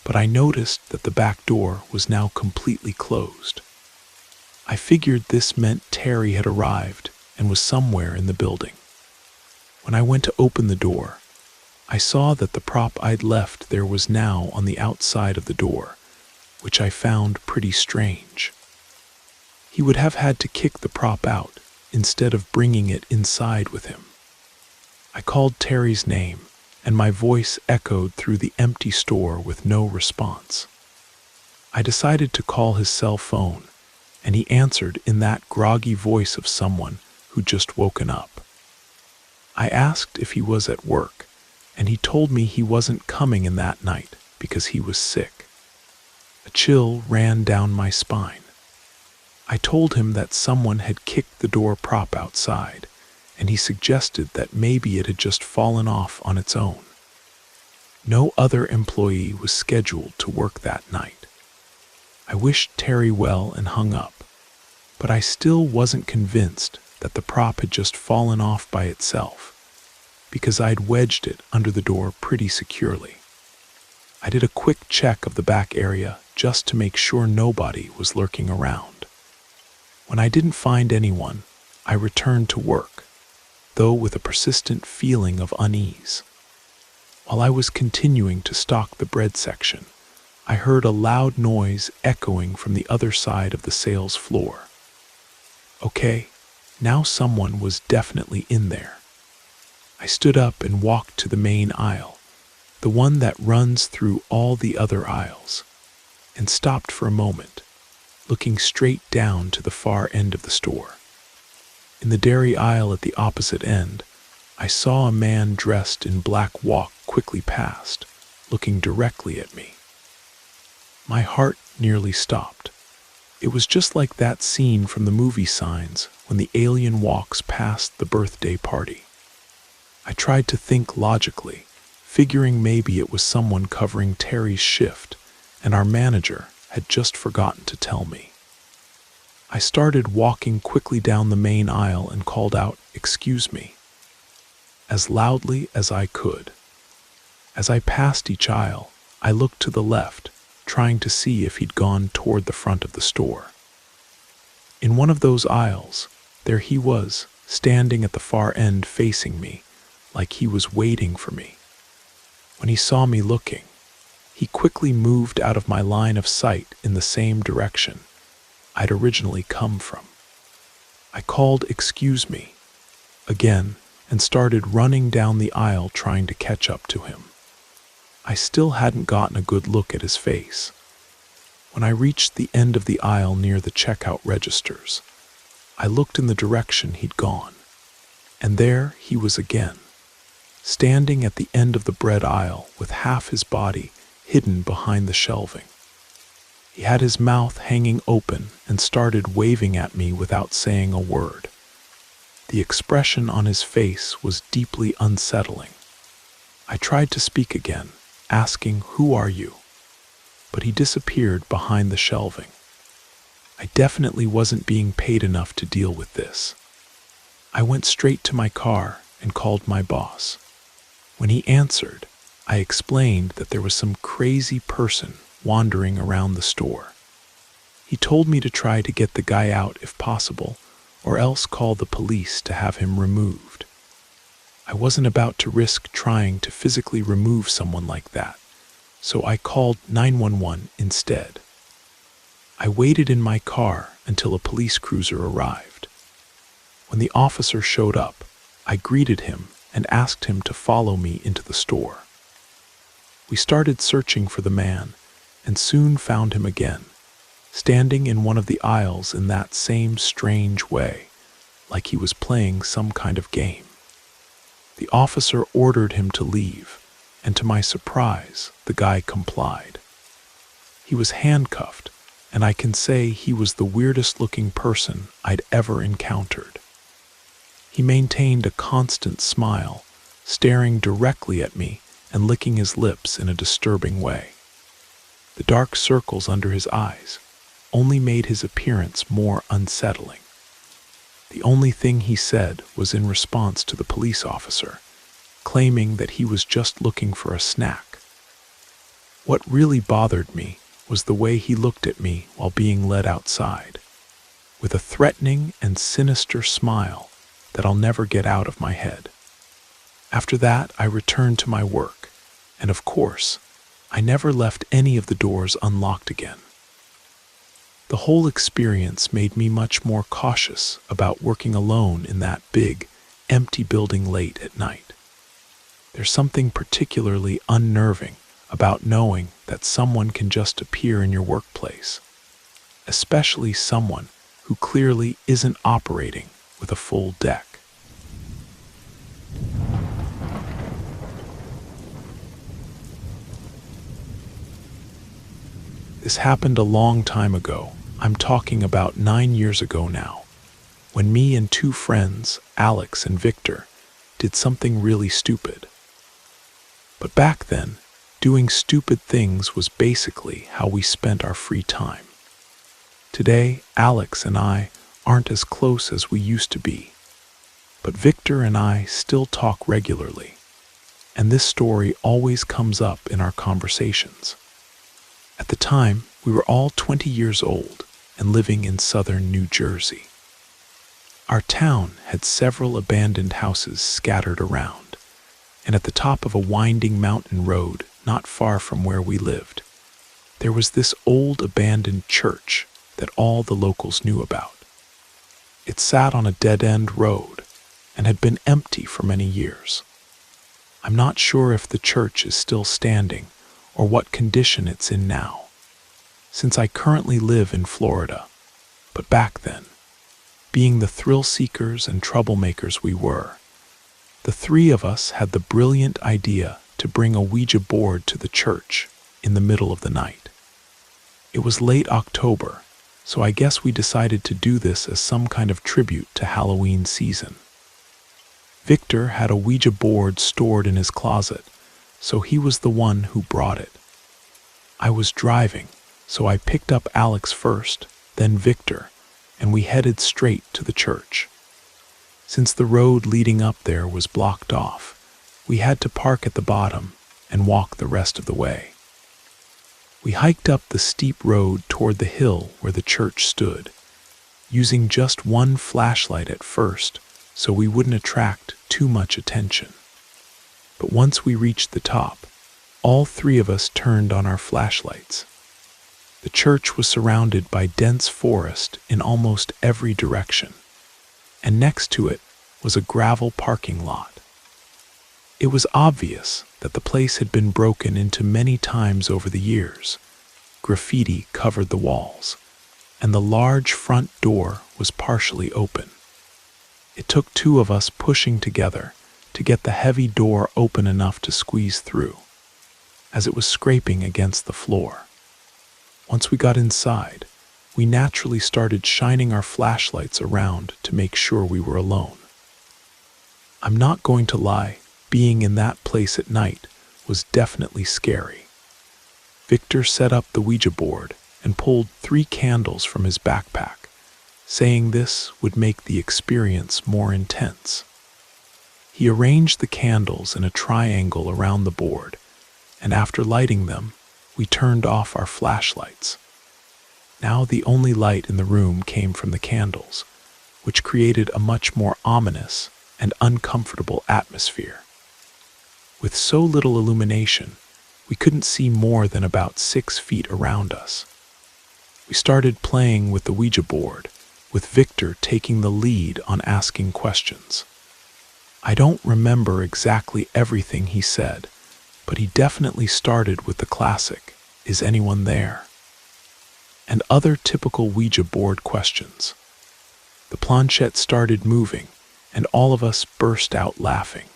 but I noticed that the back door was now completely closed. I figured this meant Terry had arrived and was somewhere in the building. When I went to open the door, I saw that the prop I'd left there was now on the outside of the door, which I found pretty strange. He would have had to kick the prop out instead of bringing it inside with him. I called Terry's name, and my voice echoed through the empty store with no response. I decided to call his cell phone, and he answered in that groggy voice of someone who'd just woken up. I asked if he was at work, and he told me he wasn't coming in that night because he was sick. A chill ran down my spine. I told him that someone had kicked the door prop outside, and he suggested that maybe it had just fallen off on its own. No other employee was scheduled to work that night. I wished Terry well and hung up, but I still wasn't convinced that the prop had just fallen off by itself, because I'd wedged it under the door pretty securely. I did a quick check of the back area just to make sure nobody was lurking around. When I didn't find anyone, I returned to work, though with a persistent feeling of unease. While I was continuing to stock the bread section, I heard a loud noise echoing from the other side of the sales floor. Okay, now someone was definitely in there. I stood up and walked to the main aisle, the one that runs through all the other aisles, and stopped for a moment, looking straight down to the far end of the store. In the dairy aisle at the opposite end, I saw a man dressed in black walk quickly past, looking directly at me. My heart nearly stopped. It was just like that scene from the movie Signs when the alien walks past the birthday party. I tried to think logically, figuring maybe it was someone covering Terry's shift, and our manager had just forgotten to tell me. I started walking quickly down the main aisle and called out, "Excuse me," as loudly as I could. As I passed each aisle, I looked to the left, trying to see if he'd gone toward the front of the store. In one of those aisles, there he was, standing at the far end facing me, like he was waiting for me. When he saw me looking, he quickly moved out of my line of sight in the same direction I'd originally come from. I called "Excuse me" again and started running down the aisle trying to catch up to him. I still hadn't gotten a good look at his face. When I reached the end of the aisle near the checkout registers, I looked in the direction he'd gone, and there he was again, standing at the end of the bread aisle with half his body hidden behind the shelving. He had his mouth hanging open and started waving at me without saying a word. The expression on his face was deeply unsettling. I tried to speak again, asking, "Who are you?" But he disappeared behind the shelving. I definitely wasn't being paid enough to deal with this. I went straight to my car and called my boss. When he answered, I explained that there was some crazy person wandering around the store. He told me to try to get the guy out if possible, or else call the police to have him removed. I wasn't about to risk trying to physically remove someone like that, so I called 911 instead. I waited in my car until a police cruiser arrived. When the officer showed up, I greeted him and asked him to follow me into the store. We started searching for the man and soon found him again, standing in one of the aisles in that same strange way, like he was playing some kind of game. The officer ordered him to leave, and to my surprise, the guy complied. He was handcuffed, and I can say he was the weirdest looking person I'd ever encountered. He maintained a constant smile, staring directly at me and licking his lips in a disturbing way. The dark circles under his eyes only made his appearance more unsettling. The only thing he said was in response to the police officer, claiming that he was just looking for a snack. What really bothered me was the way he looked at me while being led outside, with a threatening and sinister smile that I'll never get out of my head. After that, I returned to my work, and of course, I never left any of the doors unlocked again. The whole experience made me much more cautious about working alone in that big, empty building late at night. There's something particularly unnerving about knowing that someone can just appear in your workplace, especially someone who clearly isn't operating with a full deck. This happened a long time ago. I'm talking about 9 years ago now, when me and two friends, Alex and Victor, did something really stupid. But back then, doing stupid things was basically how we spent our free time. Today, Alex and I aren't as close as we used to be, but Victor and I still talk regularly, and this story always comes up in our conversations. At the time, we were all 20 years old and living in southern New Jersey. Our town had several abandoned houses scattered around, and at the top of a winding mountain road not far from where we lived, there was this old abandoned church that all the locals knew about. It sat on a dead-end road and had been empty for many years. I'm not sure if the church is still standing or what condition it's in now, since I currently live in Florida. But back then, being the thrill seekers and troublemakers we were, The three of us had the brilliant idea to bring a Ouija board to the church in the middle of the night. It was late October, so I guess we decided to do this as some kind of tribute to Halloween season. Victor had a Ouija board stored in his closet, so he was the one who brought it. I was driving, so I picked up Alex first, then Victor, and we headed straight to the church. Since the road leading up there was blocked off, we had to park at the bottom and walk the rest of the way. We hiked up the steep road toward the hill where the church stood, using just one flashlight at first so we wouldn't attract too much attention. But once we reached the top, all three of us turned on our flashlights. The church was surrounded by dense forest in almost every direction, and next to it was a gravel parking lot. It was obvious that the place had been broken into many times over the years. Graffiti covered the walls, and the large front door was partially open. It took two of us pushing together to get the heavy door open enough to squeeze through, as it was scraping against the floor. Once we got inside, we naturally started shining our flashlights around to make sure we were alone. I'm not going to lie, being in that place at night was definitely scary. Victor set up the Ouija board and pulled 3 candles from his backpack, saying this would make the experience more intense. He arranged the candles in a triangle around the board, and after lighting them, we turned off our flashlights. Now the only light in the room came from the candles, which created a much more ominous and uncomfortable atmosphere. With so little illumination, we couldn't see more than about 6 feet around us. We started playing with the Ouija board, with Victor taking the lead on asking questions. I don't remember exactly everything he said, but he definitely started with the classic, "Is anyone there?" and other typical Ouija board questions. The planchette started moving, and all of us burst out laughing.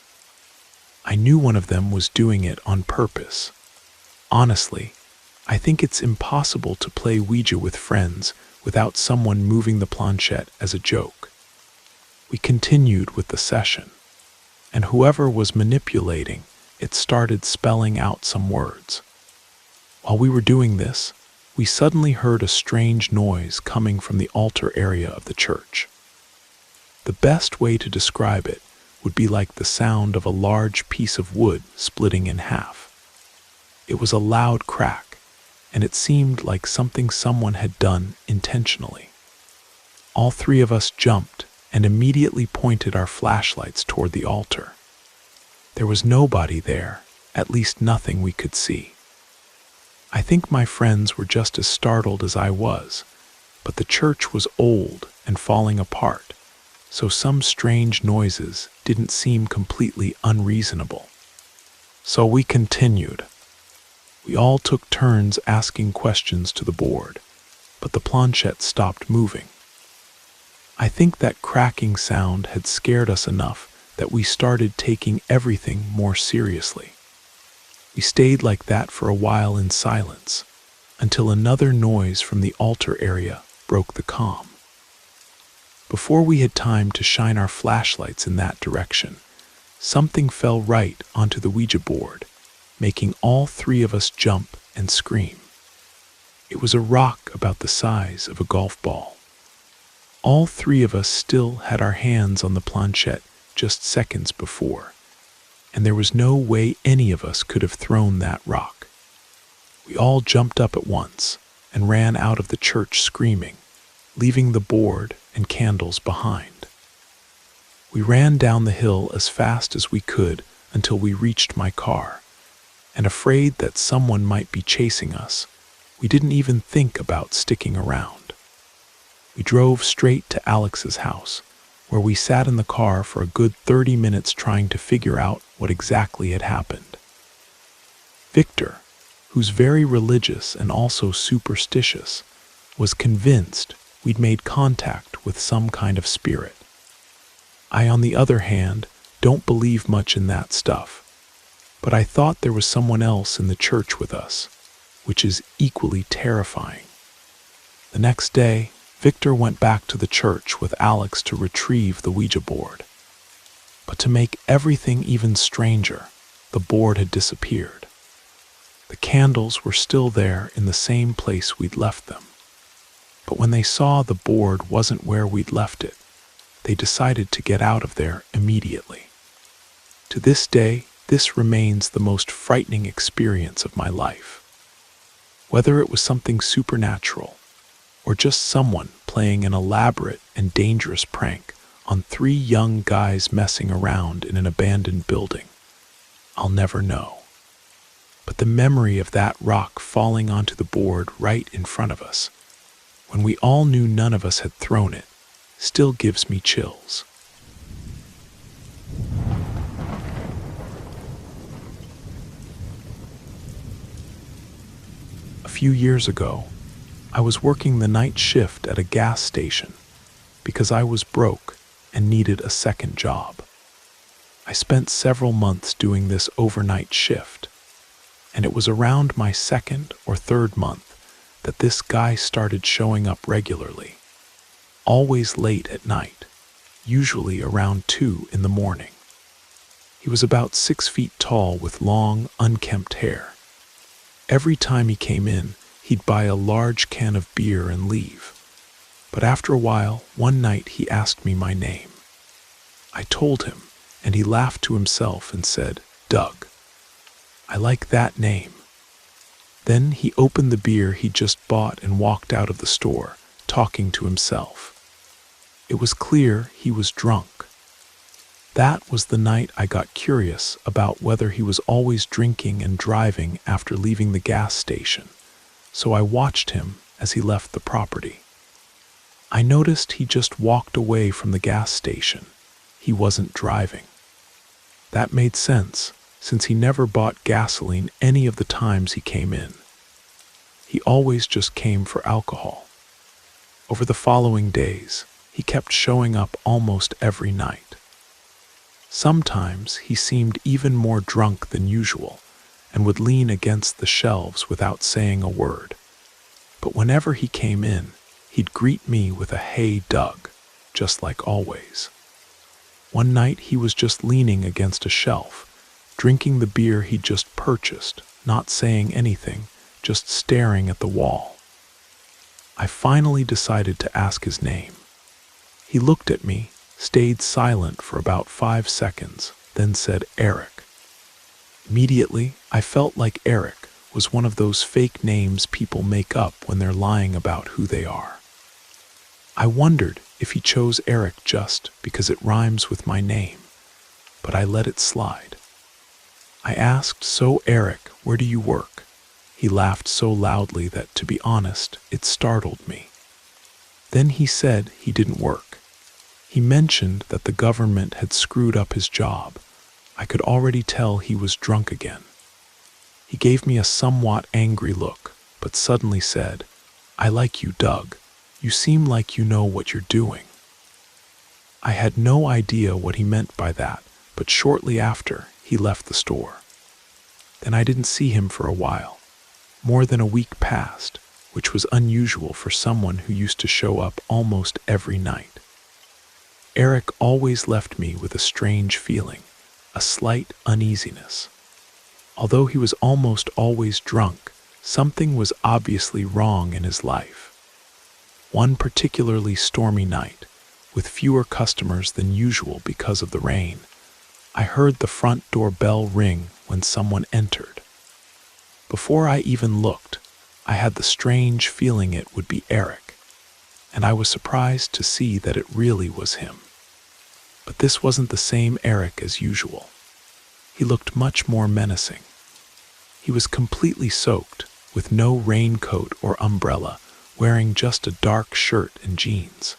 I knew one of them was doing it on purpose. Honestly, I think it's impossible to play Ouija with friends without someone moving the planchette as a joke. We continued with the session, and whoever was manipulating it started spelling out some words. While we were doing this, we suddenly heard a strange noise coming from the altar area of the church. The best way to describe it would be like the sound of a large piece of wood splitting in half. It was a loud crack, and it seemed like something someone had done intentionally. All three of us jumped and immediately pointed our flashlights toward the altar. There was nobody there, at least nothing we could see. I think my friends were just as startled as I was, but the church was old and falling apart, so some strange noises didn't seem completely unreasonable. So we continued. We all took turns asking questions to the board, but the planchette stopped moving. I think that cracking sound had scared us enough that we started taking everything more seriously. We stayed like that for a while in silence, until another noise from the altar area broke the calm. Before we had time to shine our flashlights in that direction, something fell right onto the Ouija board, making all three of us jump and scream. It was a rock about the size of a golf ball. All three of us still had our hands on the planchette just seconds before, and there was no way any of us could have thrown that rock. We all jumped up at once and ran out of the church screaming, leaving the board and candles behind. We ran down the hill as fast as we could until we reached my car, and afraid that someone might be chasing us, we didn't even think about sticking around. We drove straight to Alex's house, where we sat in the car for a good 30 minutes trying to figure out what exactly had happened. Victor, who's very religious and also superstitious, was convinced we'd made contact with some kind of spirit. I, on the other hand, don't believe much in that stuff, but I thought there was someone else in the church with us, which is equally terrifying. The next day, Victor went back to the church with Alex to retrieve the Ouija board. But to make everything even stranger, the board had disappeared. The candles were still there in the same place we'd left them. But when they saw the board wasn't where we'd left it, they decided to get out of there immediately. To this day, this remains the most frightening experience of my life. Whether it was something supernatural, or just someone playing an elaborate and dangerous prank on 3 young guys messing around in an abandoned building, I'll never know. But the memory of that rock falling onto the board right in front of us, when we all knew none of us had thrown it, still gives me chills. A few years ago, I was working the night shift at a gas station because I was broke and needed a second job. I spent several months doing this overnight shift, and it was around my 2nd or 3rd month that this guy started showing up regularly, always late at night, usually around 2 in the morning. He was about 6 feet tall with long, unkempt hair. Every time he came in, he'd buy a large can of beer and leave. But after a while, one night he asked me my name. I told him, and he laughed to himself and said, "Doug. I like that name." Then he opened the beer he'd just bought and walked out of the store, talking to himself. It was clear he was drunk. That was the night I got curious about whether he was always drinking and driving after leaving the gas station, so I watched him as he left the property. I noticed he just walked away from the gas station. He wasn't driving. That made sense, since he never bought gasoline any of the times he came in. He always just came for alcohol. Over the following days, he kept showing up almost every night. Sometimes he seemed even more drunk than usual and would lean against the shelves without saying a word. But whenever he came in, he'd greet me with a "Hey, Doug," just like always. One night he was just leaning against a shelf, drinking the beer he'd just purchased, not saying anything, just staring at the wall. I finally decided to ask his name. He looked at me, stayed silent for about 5 seconds, then said, "Eric." Immediately, I felt like Eric was one of those fake names people make up when they're lying about who they are. I wondered if he chose Eric just because it rhymes with my name, but I let it slide. I asked, "So Eric, where do you work?" He laughed so loudly that, to be honest, it startled me. Then he said he didn't work. He mentioned that the government had screwed up his job. I could already tell he was drunk again. He gave me a somewhat angry look, but suddenly said, "I like you, Doug. You seem like you know what you're doing." I had no idea what he meant by that, but shortly after, he left the store. Then I didn't see him for a while. More than a week passed, which was unusual for someone who used to show up almost every night. Eric always left me with a strange feeling, a slight uneasiness. Although he was almost always drunk, something was obviously wrong in his life. One particularly stormy night, with fewer customers than usual because of the rain, I heard the front door bell ring when someone entered. Before I even looked, I had the strange feeling it would be Eric, and I was surprised to see that it really was him. But this wasn't the same Eric as usual. He looked much more menacing. He was completely soaked, with no raincoat or umbrella, wearing just a dark shirt and jeans.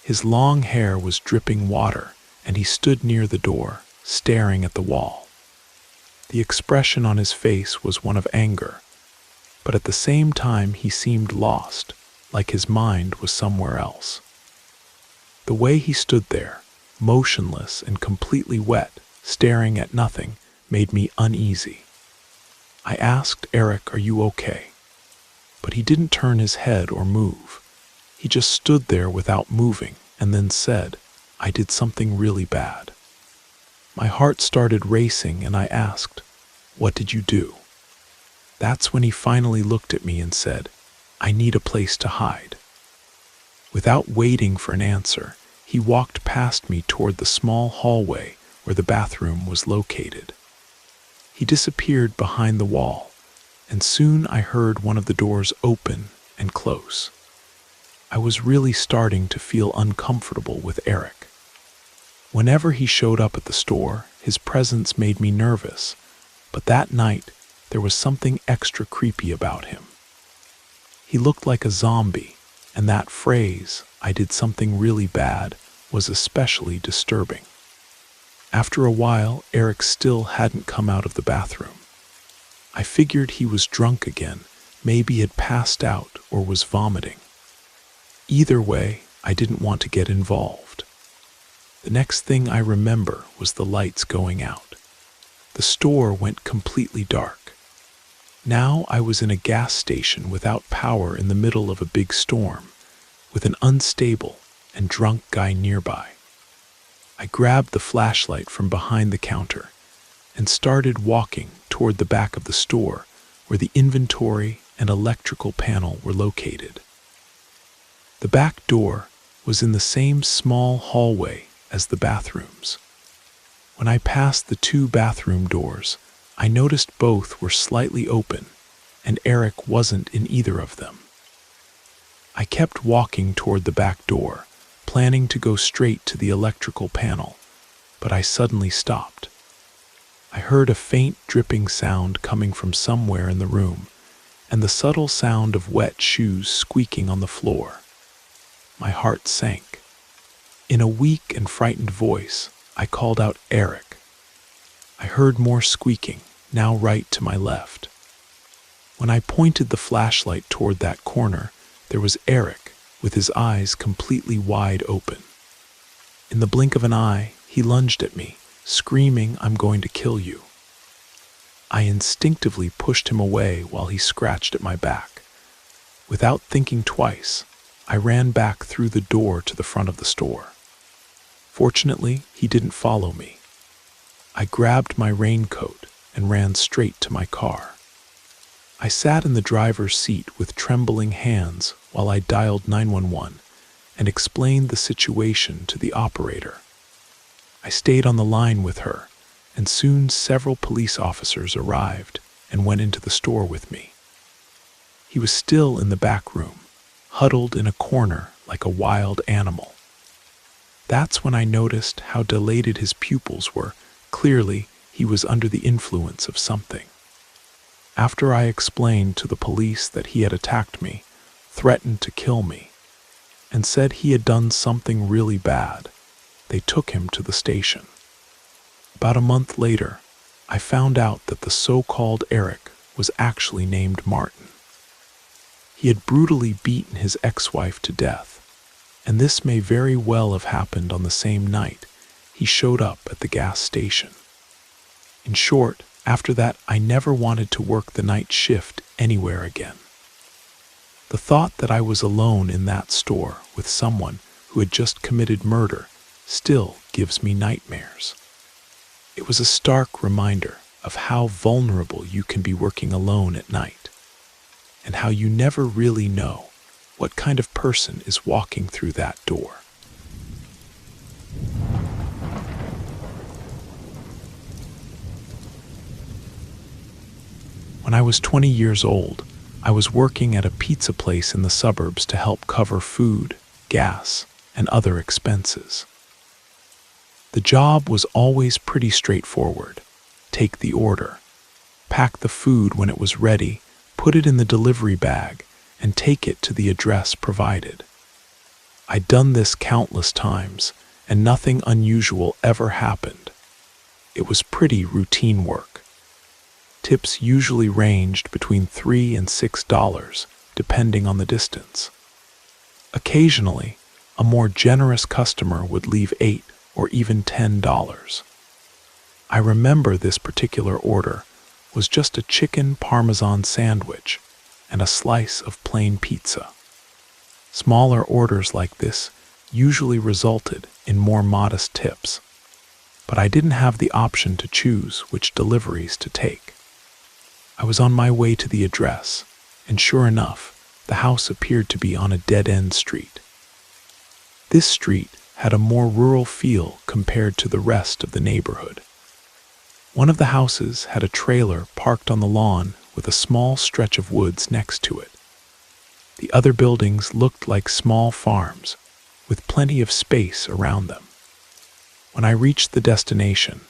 His long hair was dripping water, and he stood near the door, staring at the wall. The expression on his face was one of anger, but at the same time he seemed lost, like his mind was somewhere else. The way he stood there, motionless and completely wet, staring at nothing, made me uneasy. I asked Eric, "Are you okay?" But he didn't turn his head or move. He just stood there without moving and then said, "I did something really bad." My heart started racing and I asked, "What did you do?" That's when he finally looked at me and said, "I need a place to hide." Without waiting for an answer, he walked past me toward the small hallway where the bathroom was located. He disappeared behind the wall, and soon I heard one of the doors open and close. I was really starting to feel uncomfortable with Eric. Whenever he showed up at the store, his presence made me nervous, but that night there was something extra creepy about him. He looked like a zombie, and that phrase, "I did something really bad," was especially disturbing. After a while, Eric still hadn't come out of the bathroom. I figured he was drunk again, maybe had passed out or was vomiting. Either way, I didn't want to get involved. The next thing I remember was the lights going out. The store went completely dark. Now I was in a gas station without power in the middle of a big storm, with an unstable and drunk guy nearby. I grabbed the flashlight from behind the counter and started walking toward the back of the store where the inventory and electrical panel were located. The back door was in the same small hallway as the bathrooms. When I passed the two bathroom doors, I noticed both were slightly open, and Eric wasn't in either of them. I kept walking toward the back door, planning to go straight to the electrical panel, but I suddenly stopped. I heard a faint dripping sound coming from somewhere in the room, and the subtle sound of wet shoes squeaking on the floor. My heart sank. In a weak and frightened voice, I called out, "Eric." I heard more squeaking, now right to my left. When I pointed the flashlight toward that corner, there was Eric, with his eyes completely wide open. In the blink of an eye, he lunged at me, screaming, "I'm going to kill you." I instinctively pushed him away while he scratched at my back. Without thinking twice, I ran back through the door to the front of the store. Fortunately, he didn't follow me. I grabbed my raincoat and ran straight to my car. I sat in the driver's seat with trembling hands while I dialed 911 and explained the situation to the operator. I stayed on the line with her, and soon several police officers arrived and went into the store with me. He was still in the back room, huddled in a corner like a wild animal. That's when I noticed how dilated his pupils were. Clearly, he was under the influence of something. After I explained to the police that he had attacked me, threatened to kill me, and said he had done something really bad, they took him to the station. About a month later, I found out that the so-called Eric was actually named Martin. He had brutally beaten his ex-wife to death, and this may very well have happened on the same night he showed up at the gas station. In short, after that, I never wanted to work the night shift anywhere again. The thought that I was alone in that store with someone who had just committed murder still gives me nightmares. It was a stark reminder of how vulnerable you can be working alone at night, and how you never really know what kind of person is walking through that door. When I was 20 years old, I was working at a pizza place in the suburbs to help cover food, gas, and other expenses. The job was always pretty straightforward. Take the order, pack the food when it was ready, put it in the delivery bag, and take it to the address provided. I'd done this countless times, and nothing unusual ever happened. It was pretty routine work. Tips usually ranged between $3 and $6, depending on the distance. Occasionally, a more generous customer would leave $8 or even $10. I remember this particular order was just a chicken parmesan sandwich and a slice of plain pizza. Smaller orders like this usually resulted in more modest tips, but I didn't have the option to choose which deliveries to take. I was on my way to the address, and sure enough, the house appeared to be on a dead-end street. This street had a more rural feel compared to the rest of the neighborhood. One of the houses had a trailer parked on the lawn with a small stretch of woods next to it. The other buildings looked like small farms, with plenty of space around them. When I reached the destination,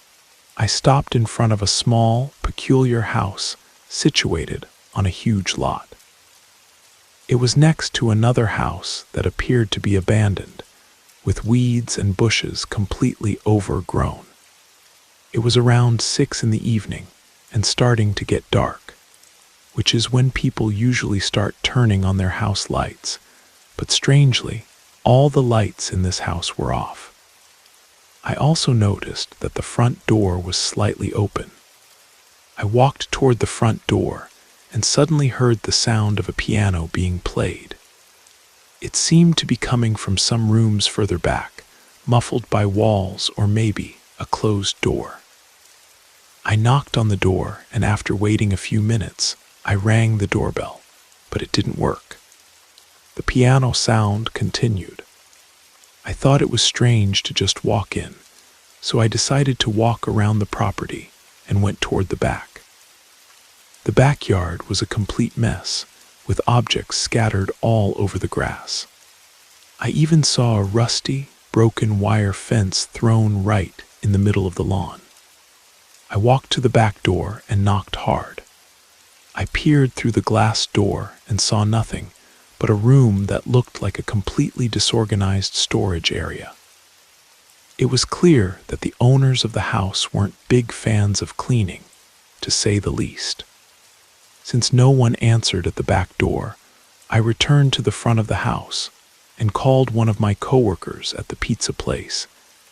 I stopped in front of a small, peculiar house situated on a huge lot. It was next to another house that appeared to be abandoned, with weeds and bushes completely overgrown. It was around 6 in the evening and starting to get dark, which is when people usually start turning on their house lights, but strangely, all the lights in this house were off. I also noticed that the front door was slightly open. I walked toward the front door and suddenly heard the sound of a piano being played. It seemed to be coming from some rooms further back, muffled by walls or maybe a closed door. I knocked on the door, and after waiting a few minutes, I rang the doorbell, but it didn't work. The piano sound continued. I thought it was strange to just walk in, so I decided to walk around the property and went toward the back. The backyard was a complete mess, with objects scattered all over the grass. I even saw a rusty, broken wire fence thrown right in the middle of the lawn. I walked to the back door and knocked hard. I peered through the glass door and saw nothing but a room that looked like a completely disorganized storage area. It was clear that the owners of the house weren't big fans of cleaning, to say the least. Since no one answered at the back door, I returned to the front of the house and called one of my coworkers at the pizza place,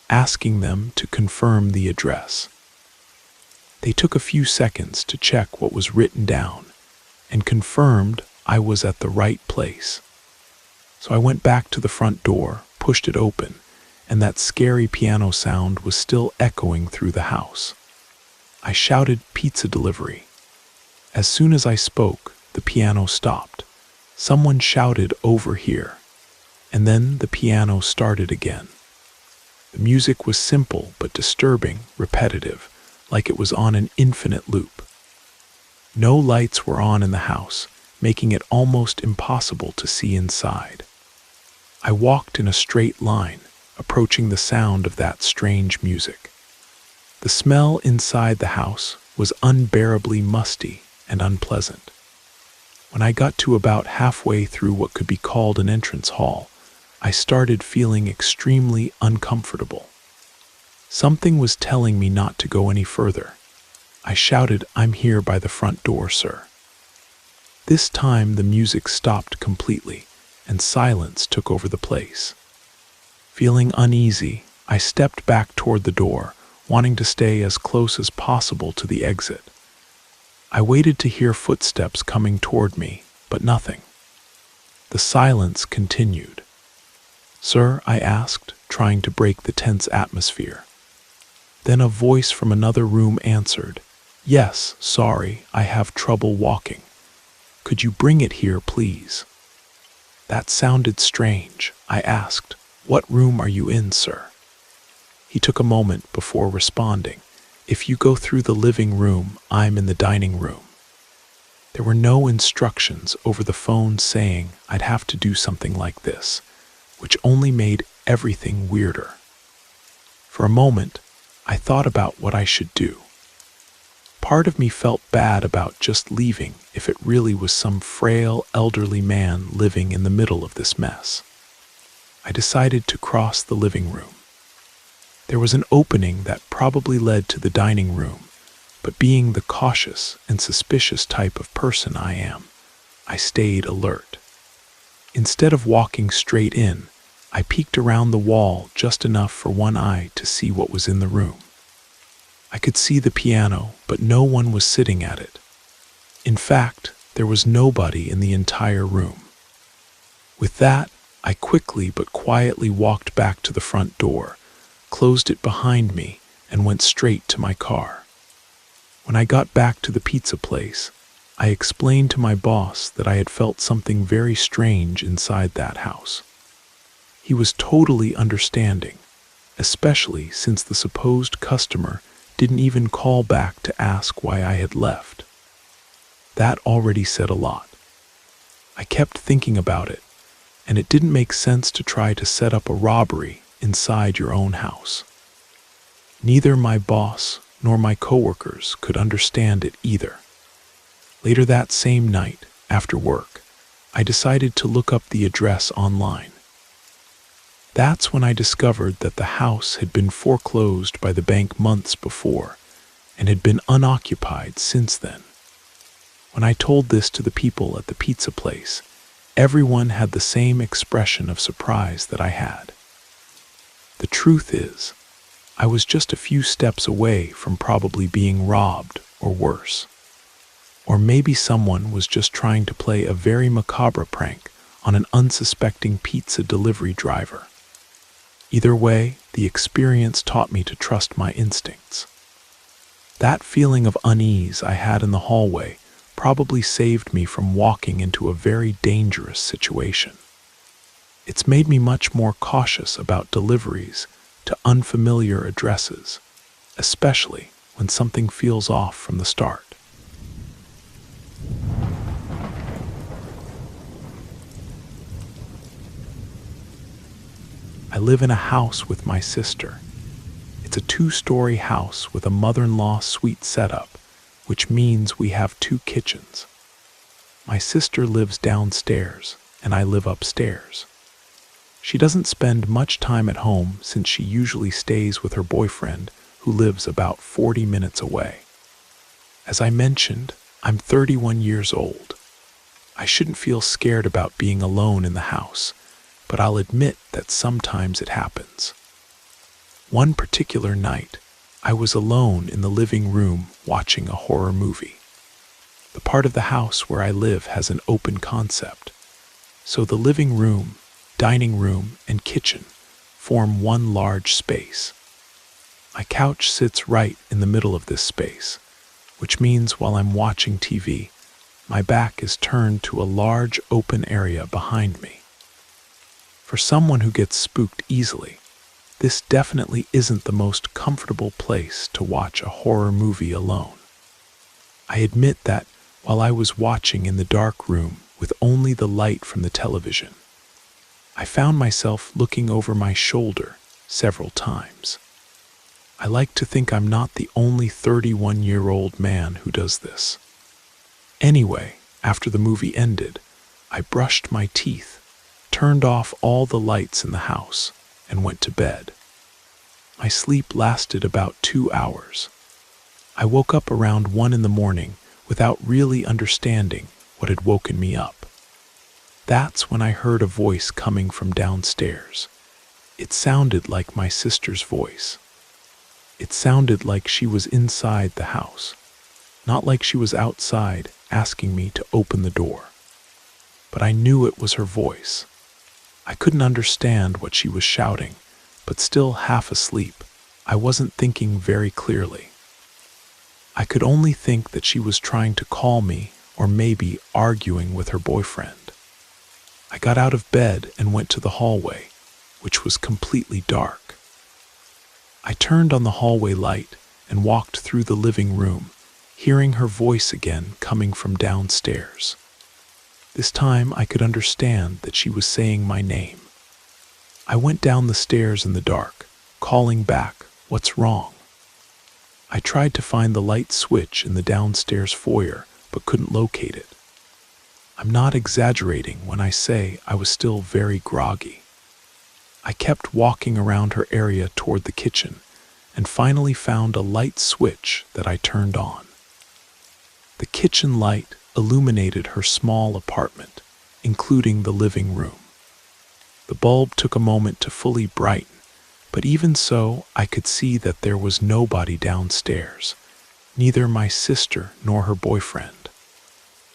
asking them to confirm the address. They took a few seconds to check what was written down and confirmed I was at the right place. So I went back to the front door, pushed it open, and that scary piano sound was still echoing through the house. I shouted pizza delivery. As soon as I spoke, the piano stopped. Someone shouted over here, and then the piano started again. The music was simple but disturbing, repetitive, like it was on an infinite loop. No lights were on in the house, making it almost impossible to see inside. I walked in a straight line, approaching the sound of that strange music. The smell inside the house was unbearably musty and unpleasant. When I got to about halfway through what could be called an entrance hall, I started feeling extremely uncomfortable. Something was telling me not to go any further. I shouted, "I'm here by the front door, sir." This time the music stopped completely, and silence took over the place. Feeling uneasy, I stepped back toward the door, wanting to stay as close as possible to the exit. I waited to hear footsteps coming toward me, but nothing. The silence continued. "Sir," I asked, trying to break the tense atmosphere. Then a voice from another room answered, "Yes, sorry, I have trouble walking. Could you bring it here, please?" That sounded strange. I asked, "What room are you in, sir?" He took a moment before responding, "If you go through the living room, I'm in the dining room." There were no instructions over the phone saying I'd have to do something like this, which only made everything weirder. For a moment, I thought about what I should do. Part of me felt bad about just leaving if it really was some frail, elderly man living in the middle of this mess. I decided to cross the living room. There was an opening that probably led to the dining room, but being the cautious and suspicious type of person I am, I stayed alert. Instead of walking straight in, I peeked around the wall just enough for one eye to see what was in the room. I could see the piano, but no one was sitting at it. In fact, there was nobody in the entire room. With that, I quickly but quietly walked back to the front door, closed it behind me, and went straight to my car. When I got back to the pizza place, I explained to my boss that I had felt something very strange inside that house. He was totally understanding, especially since the supposed customer didn't even call back to ask why I had left. That already said a lot. I kept thinking about it, and it didn't make sense to try to set up a robbery inside your own house. Neither my boss nor my coworkers could understand it either. Later that same night, after work, I decided to look up the address online. That's when I discovered that the house had been foreclosed by the bank months before and had been unoccupied since then. When I told this to the people at the pizza place, everyone had the same expression of surprise that I had. The truth is, I was just a few steps away from probably being robbed or worse. Or maybe someone was just trying to play a very macabre prank on an unsuspecting pizza delivery driver. Either way, the experience taught me to trust my instincts. That feeling of unease I had in the hallway probably saved me from walking into a very dangerous situation. It's made me much more cautious about deliveries to unfamiliar addresses, especially when something feels off from the start. I live in a house with my sister. It's a 2-story house with a mother-in-law suite setup, which means we have 2 kitchens. My sister lives downstairs, and I live upstairs. She doesn't spend much time at home since she usually stays with her boyfriend, who lives about 40 minutes away. As I mentioned, I'm 31 years old. I shouldn't feel scared about being alone in the house, but I'll admit that sometimes it happens. One particular night, I was alone in the living room watching a horror movie. The part of the house where I live has an open concept, so the living room, dining room, and kitchen form one large space. My couch sits right in the middle of this space, which means while I'm watching TV, my back is turned to a large open area behind me. For someone who gets spooked easily, this definitely isn't the most comfortable place to watch a horror movie alone. I admit that while I was watching in the dark room with only the light from the television, I found myself looking over my shoulder several times. I like to think I'm not the only 31-year-old man who does this. Anyway, after the movie ended, I brushed my teeth, turned off all the lights in the house, and went to bed. My sleep lasted about 2 hours. I woke up around 1 in the morning without really understanding what had woken me up. That's when I heard a voice coming from downstairs. It sounded like my sister's voice. It sounded like she was inside the house, not like she was outside asking me to open the door. But I knew it was her voice. I couldn't understand what she was shouting, but still half asleep, I wasn't thinking very clearly. I could only think that she was trying to call me or maybe arguing with her boyfriend. I got out of bed and went to the hallway, which was completely dark. I turned on the hallway light and walked through the living room, hearing her voice again coming from downstairs. This time I could understand that she was saying my name. I went down the stairs in the dark, calling back, "What's wrong?" I tried to find the light switch in the downstairs foyer, but couldn't locate it. I'm not exaggerating when I say I was still very groggy. I kept walking around her area toward the kitchen and finally found a light switch that I turned on. The kitchen light illuminated her small apartment, including the living room. The bulb took a moment to fully brighten, but even so, I could see that there was nobody downstairs, neither my sister nor her boyfriend.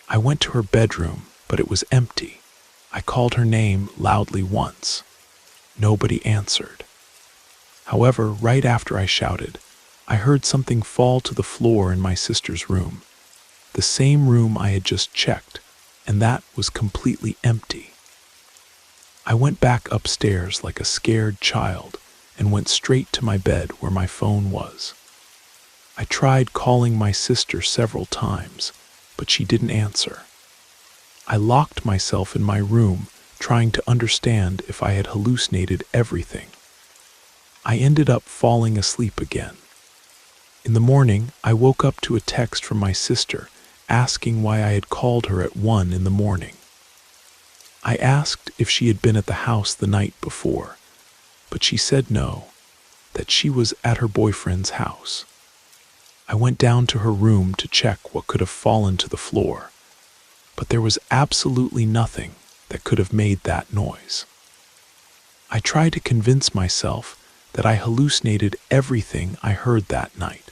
I went to her bedroom, but it was empty. I called her name loudly once. Nobody answered. However, right after I shouted, I heard something fall to the floor in my sister's room, the same room I had just checked, and that was completely empty. I went back upstairs like a scared child and went straight to my bed where my phone was. I tried calling my sister several times, but she didn't answer. I locked myself in my room, trying to understand if I had hallucinated everything. I ended up falling asleep again. In the morning, I woke up to a text from my sister asking why I had called her at 1 in the morning. I asked if she had been at the house the night before, but she said no, that she was at her boyfriend's house. I went down to her room to check what could have fallen to the floor, but there was absolutely nothing that could have made that noise. I tried to convince myself that I hallucinated everything I heard that night,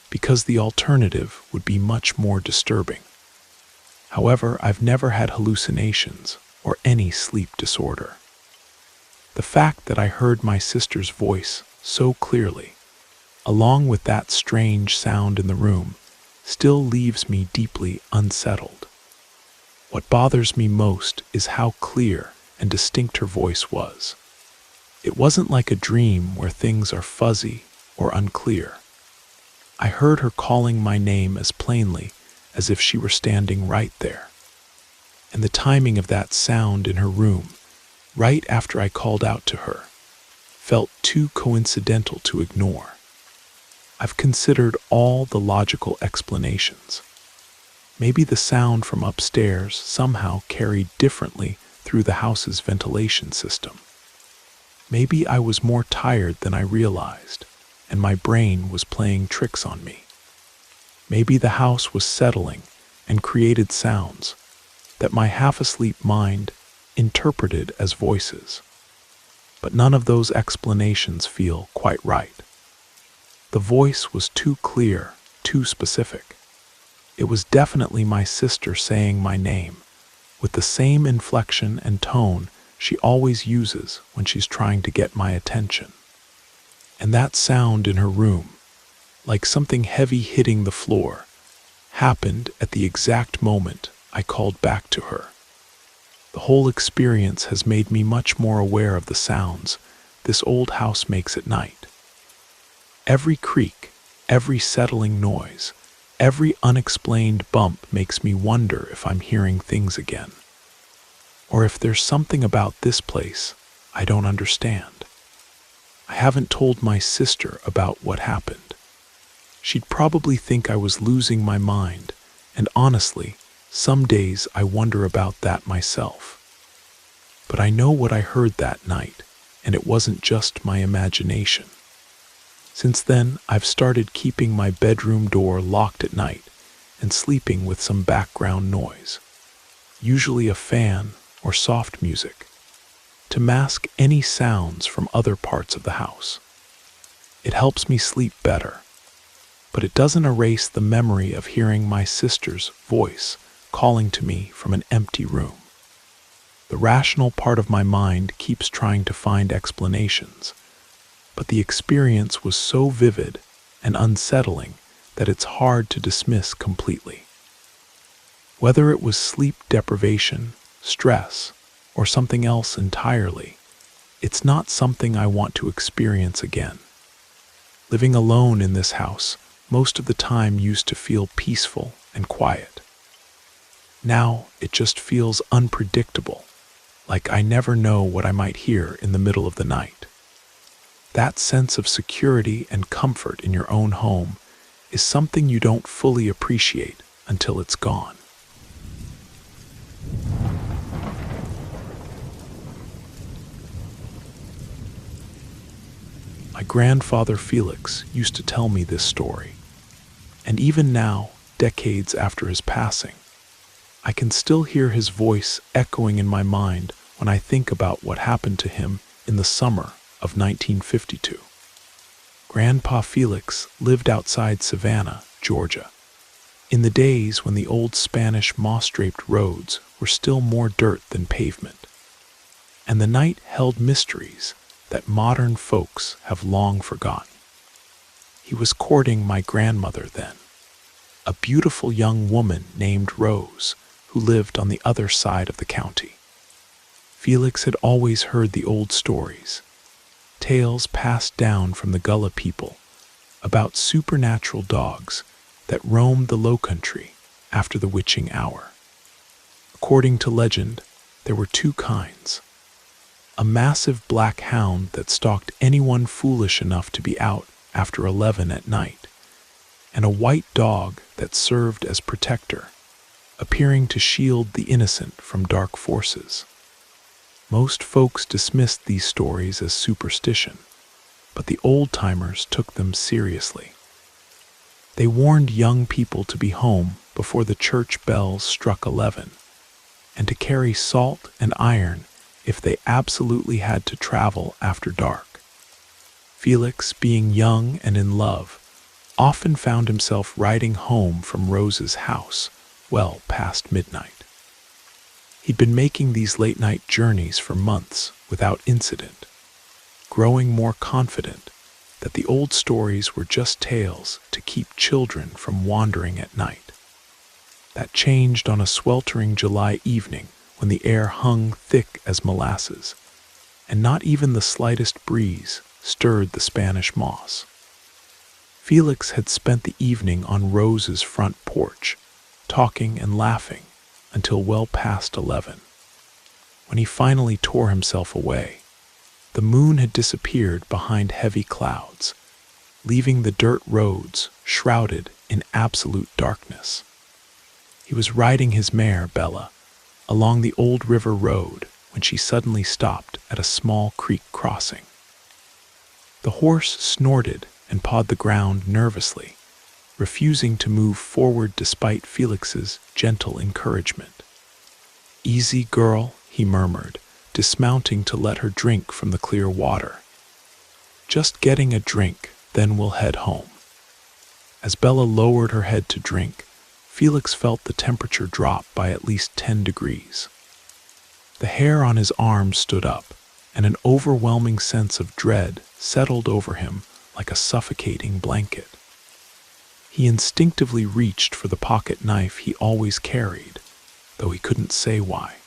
because the alternative would be much more disturbing. However, I've never had hallucinations or any sleep disorder. The fact that I heard my sister's voice so clearly, along with that strange sound in the room, still leaves me deeply unsettled. What bothers me most is how clear and distinct her voice was. It wasn't like a dream where things are fuzzy or unclear. I heard her calling my name as plainly as if she were standing right there. And the timing of that sound in her room, right after I called out to her, felt too coincidental to ignore. I've considered all the logical explanations. Maybe the sound from upstairs somehow carried differently through the house's ventilation system. Maybe I was more tired than I realized, and my brain was playing tricks on me. Maybe the house was settling and created sounds that my half-asleep mind interpreted as voices. But none of those explanations feel quite right. The voice was too clear, too specific. It was definitely my sister saying my name, with the same inflection and tone she always uses when she's trying to get my attention. And that sound in her room, like something heavy hitting the floor, happened at the exact moment I called back to her. The whole experience has made me much more aware of the sounds this old house makes at night. Every creak, every settling noise, every unexplained bump makes me wonder if I'm hearing things again, or if there's something about this place I don't understand. I haven't told my sister about what happened. She'd probably think I was losing my mind, and honestly, some days I wonder about that myself. But I know what I heard that night, and it wasn't just my imagination. Since then, I've started keeping my bedroom door locked at night and sleeping with some background noise, usually a fan or soft music, to mask any sounds from other parts of the house. It helps me sleep better, but it doesn't erase the memory of hearing my sister's voice calling to me from an empty room. The rational part of my mind keeps trying to find explanations, but the experience was so vivid and unsettling that it's hard to dismiss completely. Whether it was sleep deprivation, stress, or something else entirely, it's not something I want to experience again. Living alone in this house most of the time used to feel peaceful and quiet. Now it just feels unpredictable, like I never know what I might hear in the middle of the night. That sense of security and comfort in your own home is something you don't fully appreciate until it's gone. My grandfather Felix used to tell me this story, and even now, decades after his passing, I can still hear his voice echoing in my mind when I think about what happened to him in the summer of 1952. Grandpa Felix lived outside Savannah, Georgia, in the days when the old Spanish moss-draped roads were still more dirt than pavement, and the night held mysteries that modern folks have long forgotten. He was courting my grandmother then, a beautiful young woman named Rose, who lived on the other side of the county. Felix had always heard the old stories, tales passed down from the Gullah people, about supernatural dogs that roamed the low country after the witching hour. According to legend, there were two kinds: a massive black hound that stalked anyone foolish enough to be out after 11 at night, and a white dog that served as protector, appearing to shield the innocent from dark forces. Most folks dismissed these stories as superstition, but the old-timers took them seriously. They warned young people to be home before the church bells struck 11, and to carry salt and iron if they absolutely had to travel after dark. Felix, being young and in love, often found himself riding home from Rose's house well past midnight. He'd been making these late-night journeys for months without incident, growing more confident that the old stories were just tales to keep children from wandering at night. That changed on a sweltering July evening when the air hung thick as molasses, and not even the slightest breeze stirred the Spanish moss. Felix had spent the evening on Rose's front porch, talking and laughing until well past 11. When he finally tore himself away, the moon had disappeared behind heavy clouds, leaving the dirt roads shrouded in absolute darkness. He was riding his mare, Bella, along the old river road when she suddenly stopped at a small creek crossing. The horse snorted and pawed the ground nervously, refusing to move forward despite Felix's gentle encouragement. "Easy, girl," he murmured, dismounting to let her drink from the clear water. "Just getting a drink, then we'll head home." As Bella lowered her head to drink, Felix felt the temperature drop by at least 10 degrees. The hair on his arms stood up, and an overwhelming sense of dread settled over him like a suffocating blanket. He instinctively reached for the pocket knife he always carried, though he couldn't say why.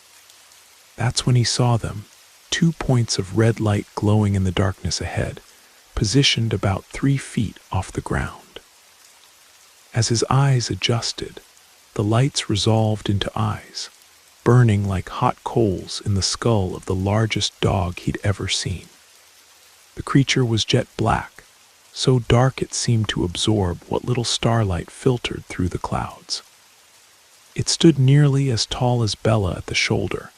That's when he saw them, 2 points of red light glowing in the darkness ahead, positioned about 3 feet off the ground. As his eyes adjusted, the lights resolved into eyes, burning like hot coals in the skull of the largest dog he'd ever seen. The creature was jet black, so dark it seemed to absorb what little starlight filtered through the clouds. It stood nearly as tall as Bella at the shoulder,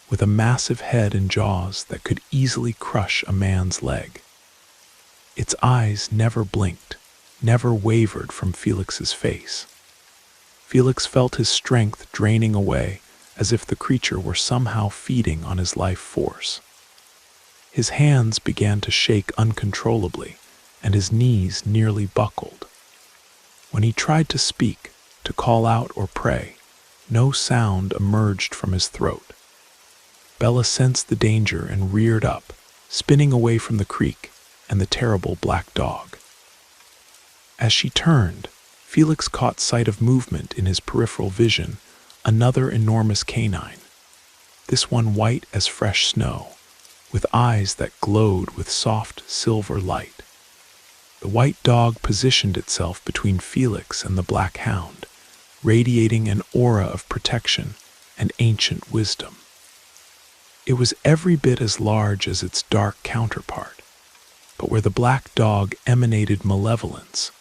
with a massive head and jaws that could easily crush a man's leg. Its eyes never blinked, never wavered from Felix's face. Felix felt his strength draining away, as if the creature were somehow feeding on his life force. His hands began to shake uncontrollably, and his knees nearly buckled. When he tried to speak, to call out or pray, no sound emerged from his throat. Bella sensed the danger and reared up, spinning away from the creek and the terrible black dog. As she turned, Felix caught sight of movement in his peripheral vision, another enormous canine, this one white as fresh snow, with eyes that glowed with soft silver light. The white dog positioned itself between Felix and the black hound, radiating an aura of protection and ancient wisdom. It was every bit as large as its dark counterpart, but where the black dog emanated malevolence,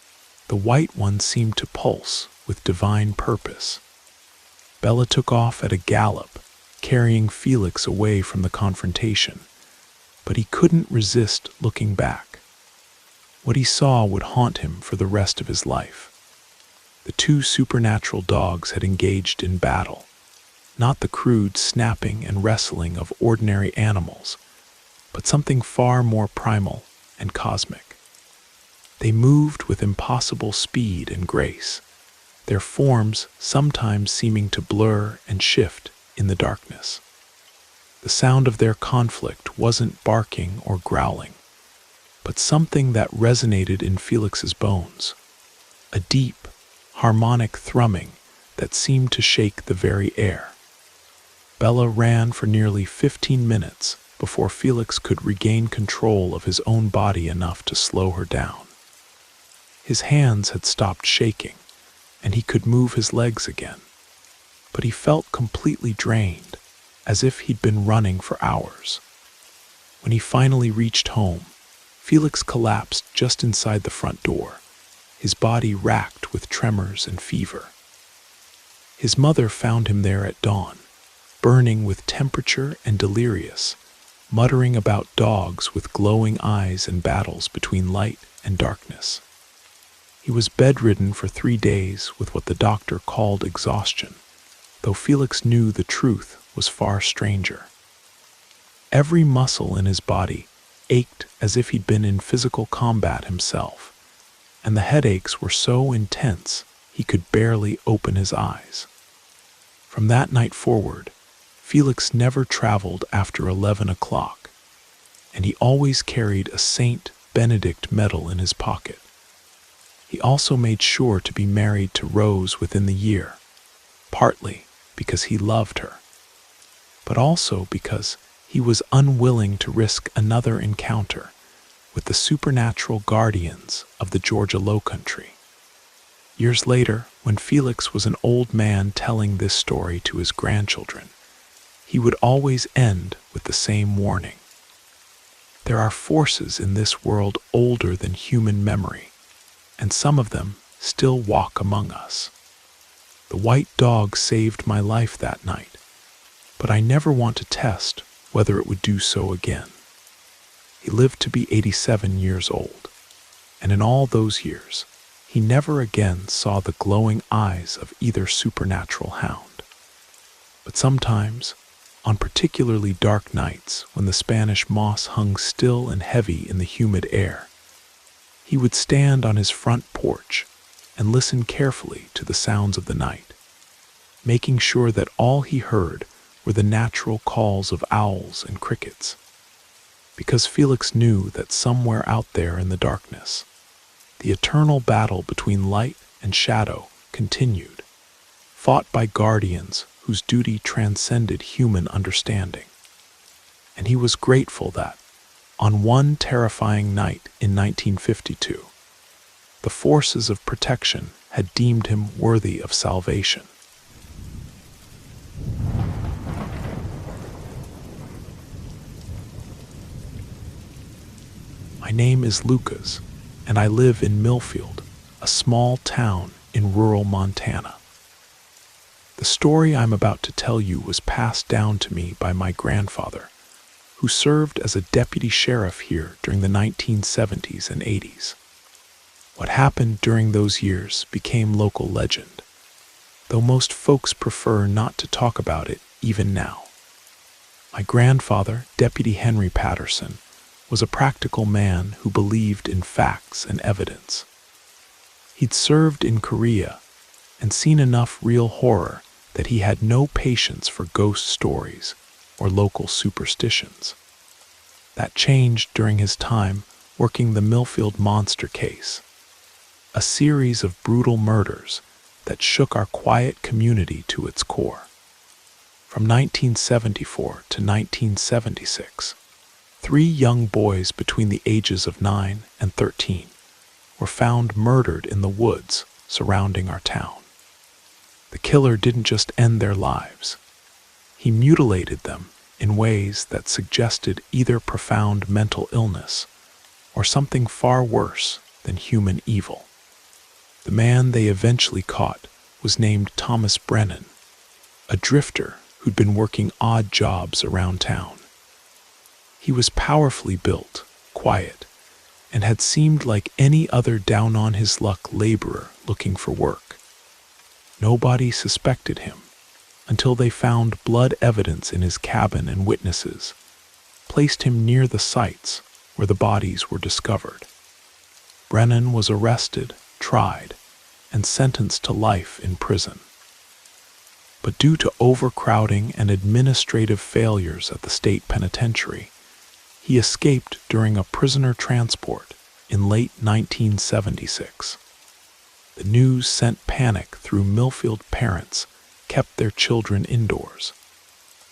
the white one seemed to pulse with divine purpose. Bella took off at a gallop, carrying Felix away from the confrontation, but he couldn't resist looking back. What he saw would haunt him for the rest of his life. The 2 supernatural dogs had engaged in battle, not the crude snapping and wrestling of ordinary animals, but something far more primal and cosmic. They moved with impossible speed and grace, their forms sometimes seeming to blur and shift in the darkness. The sound of their conflict wasn't barking or growling, but something that resonated in Felix's bones, a deep, harmonic thrumming that seemed to shake the very air. Bella ran for nearly 15 minutes before Felix could regain control of his own body enough to slow her down. His hands had stopped shaking, and he could move his legs again, but he felt completely drained, as if he'd been running for hours. When he finally reached home, Felix collapsed just inside the front door, his body racked with tremors and fever. His mother found him there at dawn, burning with temperature and delirious, muttering about dogs with glowing eyes and battles between light and darkness. He was bedridden for 3 days with what the doctor called exhaustion, though Felix knew the truth was far stranger. Every muscle in his body ached as if he'd been in physical combat himself, and the headaches were so intense he could barely open his eyes. From that night forward, Felix never traveled after 11 o'clock, and he always carried a Saint Benedict medal in his pocket. He also made sure to be married to Rose within the year, partly because he loved her, but also because he was unwilling to risk another encounter with the supernatural guardians of the Georgia Lowcountry. Years later, when Felix was an old man telling this story to his grandchildren, he would always end with the same warning. There are forces in this world older than human memory, and some of them still walk among us. The white dog saved my life that night, but I never want to test whether it would do so again. He lived to be 87 years old, and in all those years, he never again saw the glowing eyes of either supernatural hound. But sometimes, on particularly dark nights when the Spanish moss hung still and heavy in the humid air, he would stand on his front porch and listen carefully to the sounds of the night, making sure that all he heard were the natural calls of owls and crickets, because Felix knew that somewhere out there in the darkness, the eternal battle between light and shadow continued, fought by guardians whose duty transcended human understanding. And he was grateful that, on one terrifying night in 1952, the forces of protection had deemed him worthy of salvation. My name is Lucas, and I live in Millfield, a small town in rural Montana. The story I'm about to tell you was passed down to me by my grandfather, who served as a deputy sheriff here during the 1970s and 80s. What happened during those years became local legend, though most folks prefer not to talk about it even now. My grandfather, Deputy Henry Patterson, was a practical man who believed in facts and evidence. He'd served in Korea and seen enough real horror that he had no patience for ghost stories or local superstitions. That changed during his time working the Millfield Monster case, a series of brutal murders that shook our quiet community to its core. From 1974 to 1976, 3 young boys between the ages of 9 and 13 were found murdered in the woods surrounding our town. The killer didn't just end their lives. He mutilated them in ways that suggested either profound mental illness or something far worse than human evil. The man they eventually caught was named Thomas Brennan, a drifter who'd been working odd jobs around town. He was powerfully built, quiet, and had seemed like any other down-on-his-luck laborer looking for work. Nobody suspected him, until they found blood evidence in his cabin and witnesses placed him near the sites where the bodies were discovered. Brennan was arrested, tried, and sentenced to life in prison. But due to overcrowding and administrative failures at the state penitentiary, he escaped during a prisoner transport in late 1976. The news sent panic through Millfield. Parents kept their children indoors,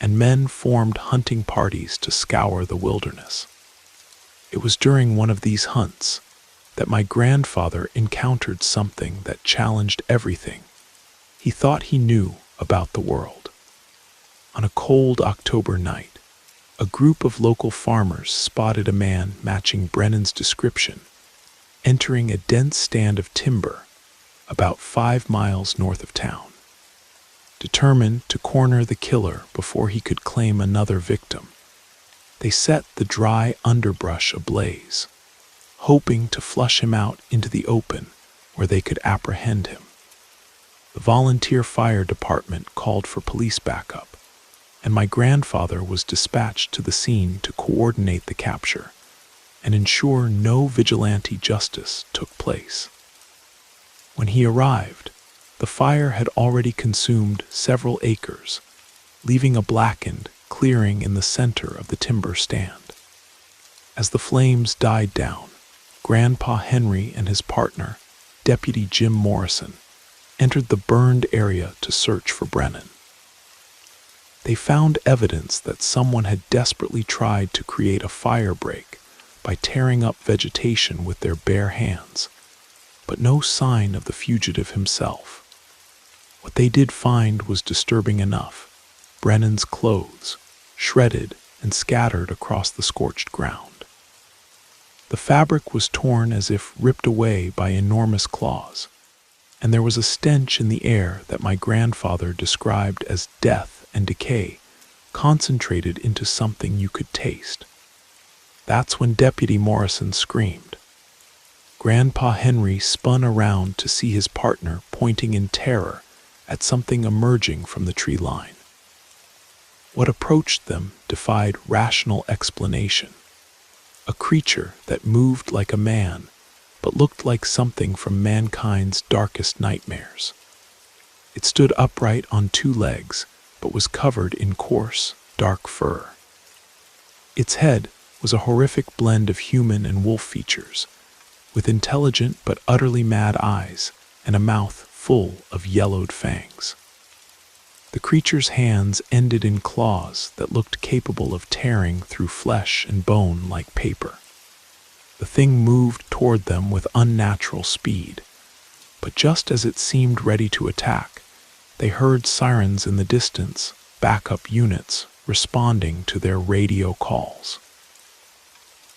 and men formed hunting parties to scour the wilderness. It was during one of these hunts that my grandfather encountered something that challenged everything he thought he knew about the world. On a cold October night, a group of local farmers spotted a man matching Brennan's description entering a dense stand of timber about 5 miles north of town. Determined to corner the killer before he could claim another victim, they set the dry underbrush ablaze, hoping to flush him out into the open where they could apprehend him. The volunteer fire department called for police backup, and my grandfather was dispatched to the scene to coordinate the capture and ensure no vigilante justice took place. When he arrived, the fire had already consumed several acres, leaving a blackened clearing in the center of the timber stand. As the flames died down, Grandpa Henry and his partner, Deputy Jim Morrison, entered the burned area to search for Brennan. They found evidence that someone had desperately tried to create a fire break by tearing up vegetation with their bare hands, but no sign of the fugitive himself. What they did find was disturbing enough: Brennan's clothes, shredded and scattered across the scorched ground. The fabric was torn as if ripped away by enormous claws, and there was a stench in the air that my grandfather described as death and decay concentrated into something you could taste. That's when Deputy Morrison screamed. Grandpa Henry spun around to see his partner pointing in terror at something emerging from the tree line. What approached them defied rational explanation. A creature that moved like a man, but looked like something from mankind's darkest nightmares. It stood upright on 2 legs, but was covered in coarse, dark fur. Its head was a horrific blend of human and wolf features, with intelligent but utterly mad eyes and a mouth full of yellowed fangs. The creature's hands ended in claws that looked capable of tearing through flesh and bone like paper. The thing moved toward them with unnatural speed, but just as it seemed ready to attack, they heard sirens in the distance, backup units responding to their radio calls.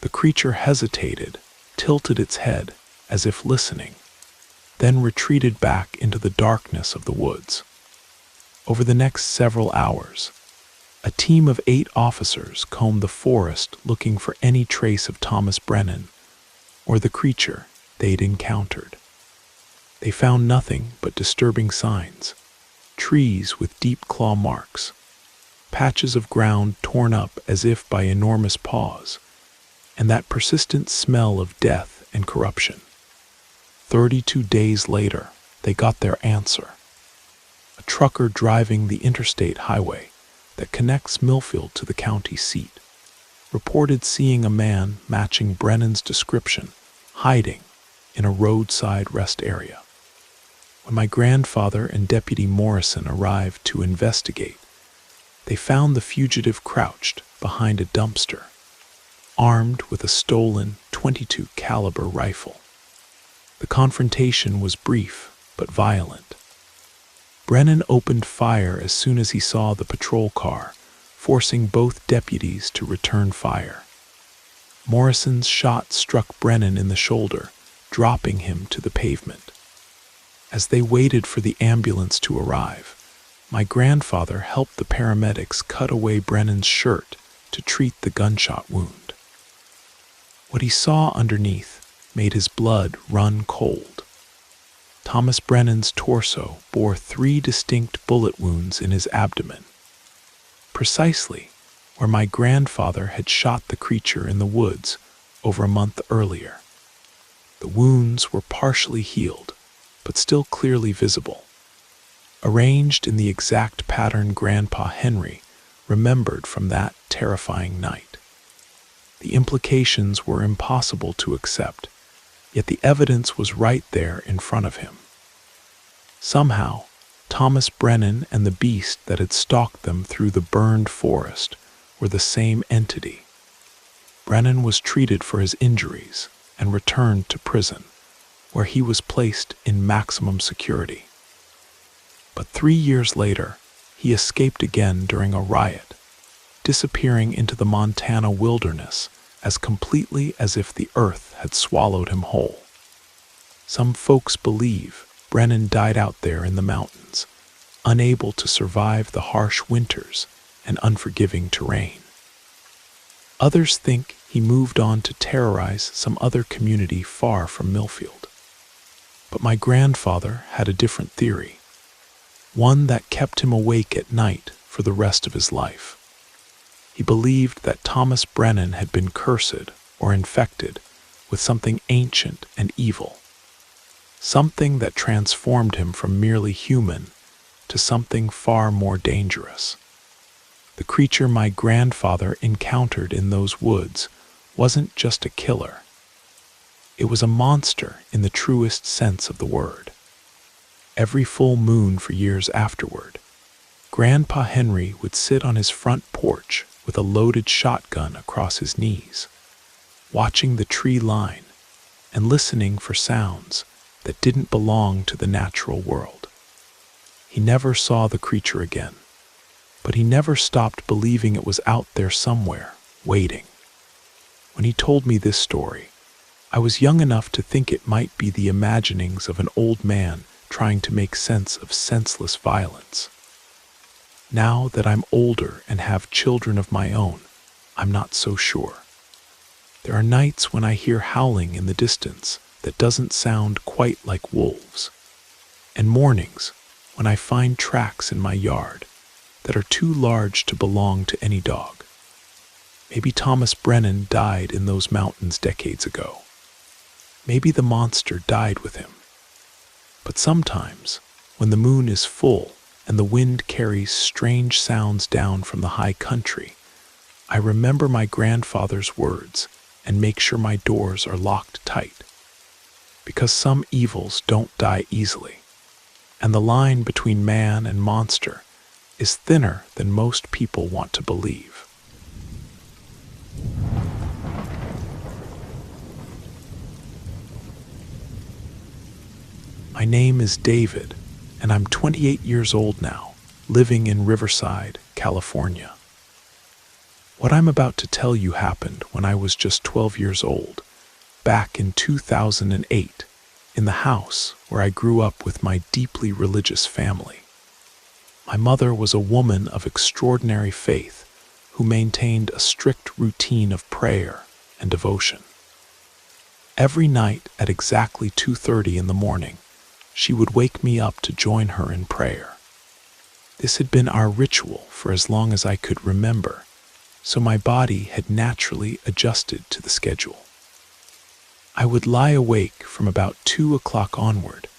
The creature hesitated, tilted its head as if listening, then retreated back into the darkness of the woods. Over the next several hours, a team of 8 officers combed the forest looking for any trace of Thomas Brennan or the creature they'd encountered. They found nothing but disturbing signs: trees with deep claw marks, patches of ground torn up as if by enormous paws, and that persistent smell of death and corruption. 32 days later, they got their answer. A trucker driving the interstate highway that connects Millfield to the county seat reported seeing a man matching Brennan's description hiding in a roadside rest area. When my grandfather and Deputy Morrison arrived to investigate, they found the fugitive crouched behind a dumpster, armed with a stolen .22 caliber rifle. The confrontation was brief but violent. Brennan opened fire as soon as he saw the patrol car, forcing both deputies to return fire. Morrison's shot struck Brennan in the shoulder, dropping him to the pavement. As they waited for the ambulance to arrive, my grandfather helped the paramedics cut away Brennan's shirt to treat the gunshot wound. What he saw underneath made his blood run cold. Thomas Brennan's torso bore 3 distinct bullet wounds in his abdomen, precisely where my grandfather had shot the creature in the woods over a month earlier. The wounds were partially healed, but still clearly visible, arranged in the exact pattern Grandpa Henry remembered from that terrifying night. The implications were impossible to accept, yet the evidence was right there in front of him. Somehow, Thomas Brennan and the beast that had stalked them through the burned forest were the same entity. Brennan was treated for his injuries and returned to prison, where he was placed in maximum security. But 3 years later, he escaped again during a riot, disappearing into the Montana wilderness as completely as if the earth had swallowed him whole. Some folks believe Brennan died out there in the mountains, unable to survive the harsh winters and unforgiving terrain. Others think he moved on to terrorize some other community far from Millfield. But my grandfather had a different theory, one that kept him awake at night for the rest of his life. He believed that Thomas Brennan had been cursed or infected with something ancient and evil, something that transformed him from merely human to something far more dangerous. The creature my grandfather encountered in those woods wasn't just a killer. It was a monster in the truest sense of the word. Every full moon for years afterward, Grandpa Henry would sit on his front porch with a loaded shotgun across his knees, watching the tree line and listening for sounds that didn't belong to the natural world. He never saw the creature again, but he never stopped believing it was out there somewhere, waiting. When he told me this story, I was young enough to think it might be the imaginings of an old man trying to make sense of senseless violence. Now that I'm older and have children of my own, I'm not so sure. There are nights when I hear howling in the distance that doesn't sound quite like wolves, and mornings when I find tracks in my yard that are too large to belong to any dog. Maybe Thomas Brennan died in those mountains decades ago. Maybe the monster died with him. But sometimes, when the moon is full and the wind carries strange sounds down from the high country, I remember my grandfather's words and make sure my doors are locked tight. Because some evils don't die easily, and the line between man and monster is thinner than most people want to believe. My name is David, and I'm 28 years old now, living in Riverside, California. What I'm about to tell you happened when I was just 12 years old, back in 2008, in the house where I grew up with my deeply religious family. My mother was a woman of extraordinary faith who maintained a strict routine of prayer and devotion. Every night at exactly 2:30 in the morning, she would wake me up to join her in prayer. This had been our ritual for as long as I could remember, so my body had naturally adjusted to the schedule. I would lie awake from about 2 o'clock onward,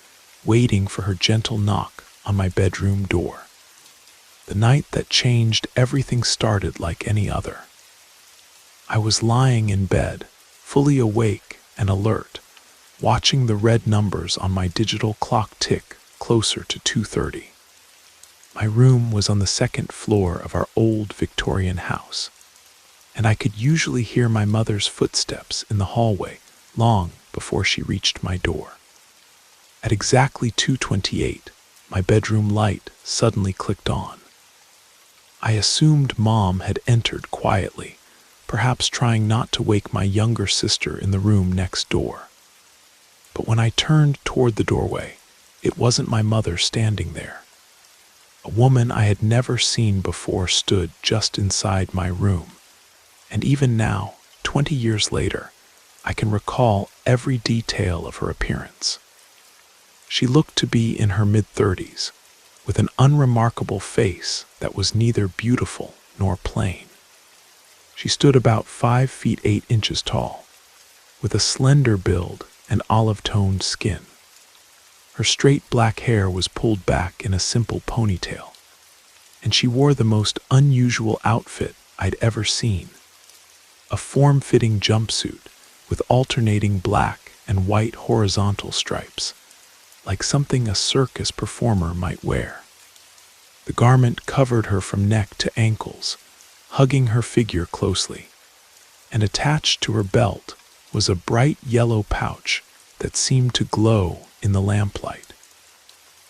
waiting for her gentle knock on my bedroom door. The night that changed everything started like any other. I was lying in bed, fully awake and alert, watching the red numbers on my digital clock tick closer to 2:30. My room was on the second floor of our old Victorian house, and I could usually hear my mother's footsteps in the hallway long before she reached my door. At exactly 2:28, my bedroom light suddenly clicked on. I assumed Mom had entered quietly, perhaps trying not to wake my younger sister in the room next door. But when I turned toward the doorway, it wasn't my mother standing there. A woman I had never seen before stood just inside my room, and even now, 20 years later, I can recall every detail of her appearance. She looked to be in her mid-30s, with an unremarkable face that was neither beautiful nor plain. She stood about 5 feet 8 inches tall, with a slender build and olive-toned skin. Her straight black hair was pulled back in a simple ponytail, and she wore the most unusual outfit I'd ever seen. A form-fitting jumpsuit with alternating black and white horizontal stripes, like something a circus performer might wear. The garment covered her from neck to ankles, hugging her figure closely, and attached to her belt was a bright yellow pouch that seemed to glow in the lamplight.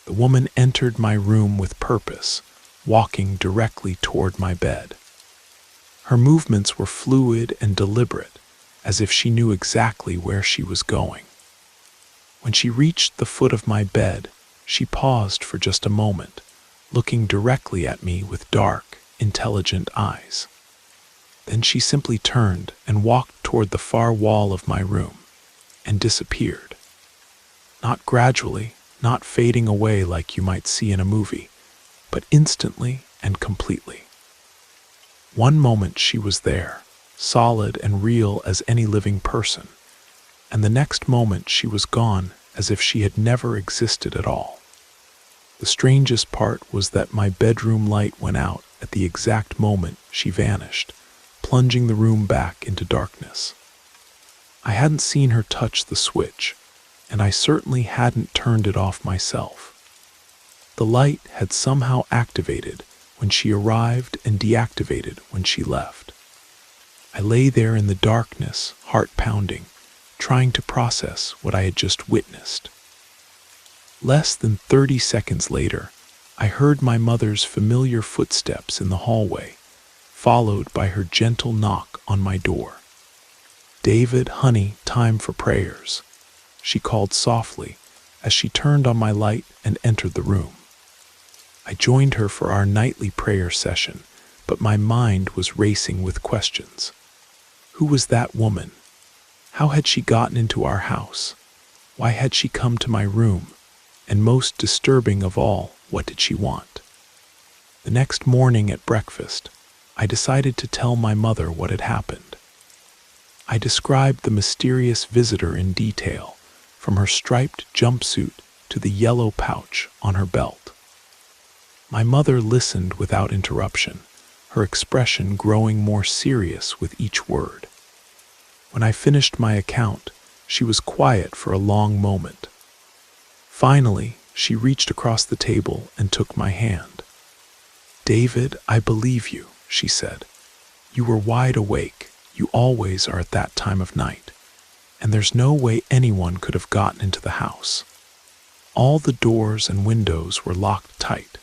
The woman entered my room with purpose, walking directly toward my bed. Her movements were fluid and deliberate, as if she knew exactly where she was going. When she reached the foot of my bed, she paused for just a moment, looking directly at me with dark, intelligent eyes. Then she simply turned and walked toward the far wall of my room and disappeared. Not gradually, not fading away like you might see in a movie, but instantly and completely. One moment she was there, solid and real as any living person, and the next moment she was gone as if she had never existed at all. The strangest part was that my bedroom light went out at the exact moment she vanished, plunging the room back into darkness. I hadn't seen her touch the switch, and I certainly hadn't turned it off myself. The light had somehow activated when she arrived and deactivated when she left. I lay there in the darkness, heart pounding, trying to process what I had just witnessed. Less than 30 seconds later, I heard my mother's familiar footsteps in the hallway, followed by her gentle knock on my door. "David, honey, time for prayers," she called softly as she turned on my light and entered the room. I joined her for our nightly prayer session, but my mind was racing with questions. Who was that woman? How had she gotten into our house? Why had she come to my room? And most disturbing of all, what did she want? The next morning at breakfast, I decided to tell my mother what had happened. I described the mysterious visitor in detail, from her striped jumpsuit to the yellow pouch on her belt. My mother listened without interruption, her expression growing more serious with each word. When I finished my account, she was quiet for a long moment. Finally, she reached across the table and took my hand. "David, I believe you," she said. "You were wide awake. You always are at that time of night. And there's no way anyone could have gotten into the house. All the doors and windows were locked tight."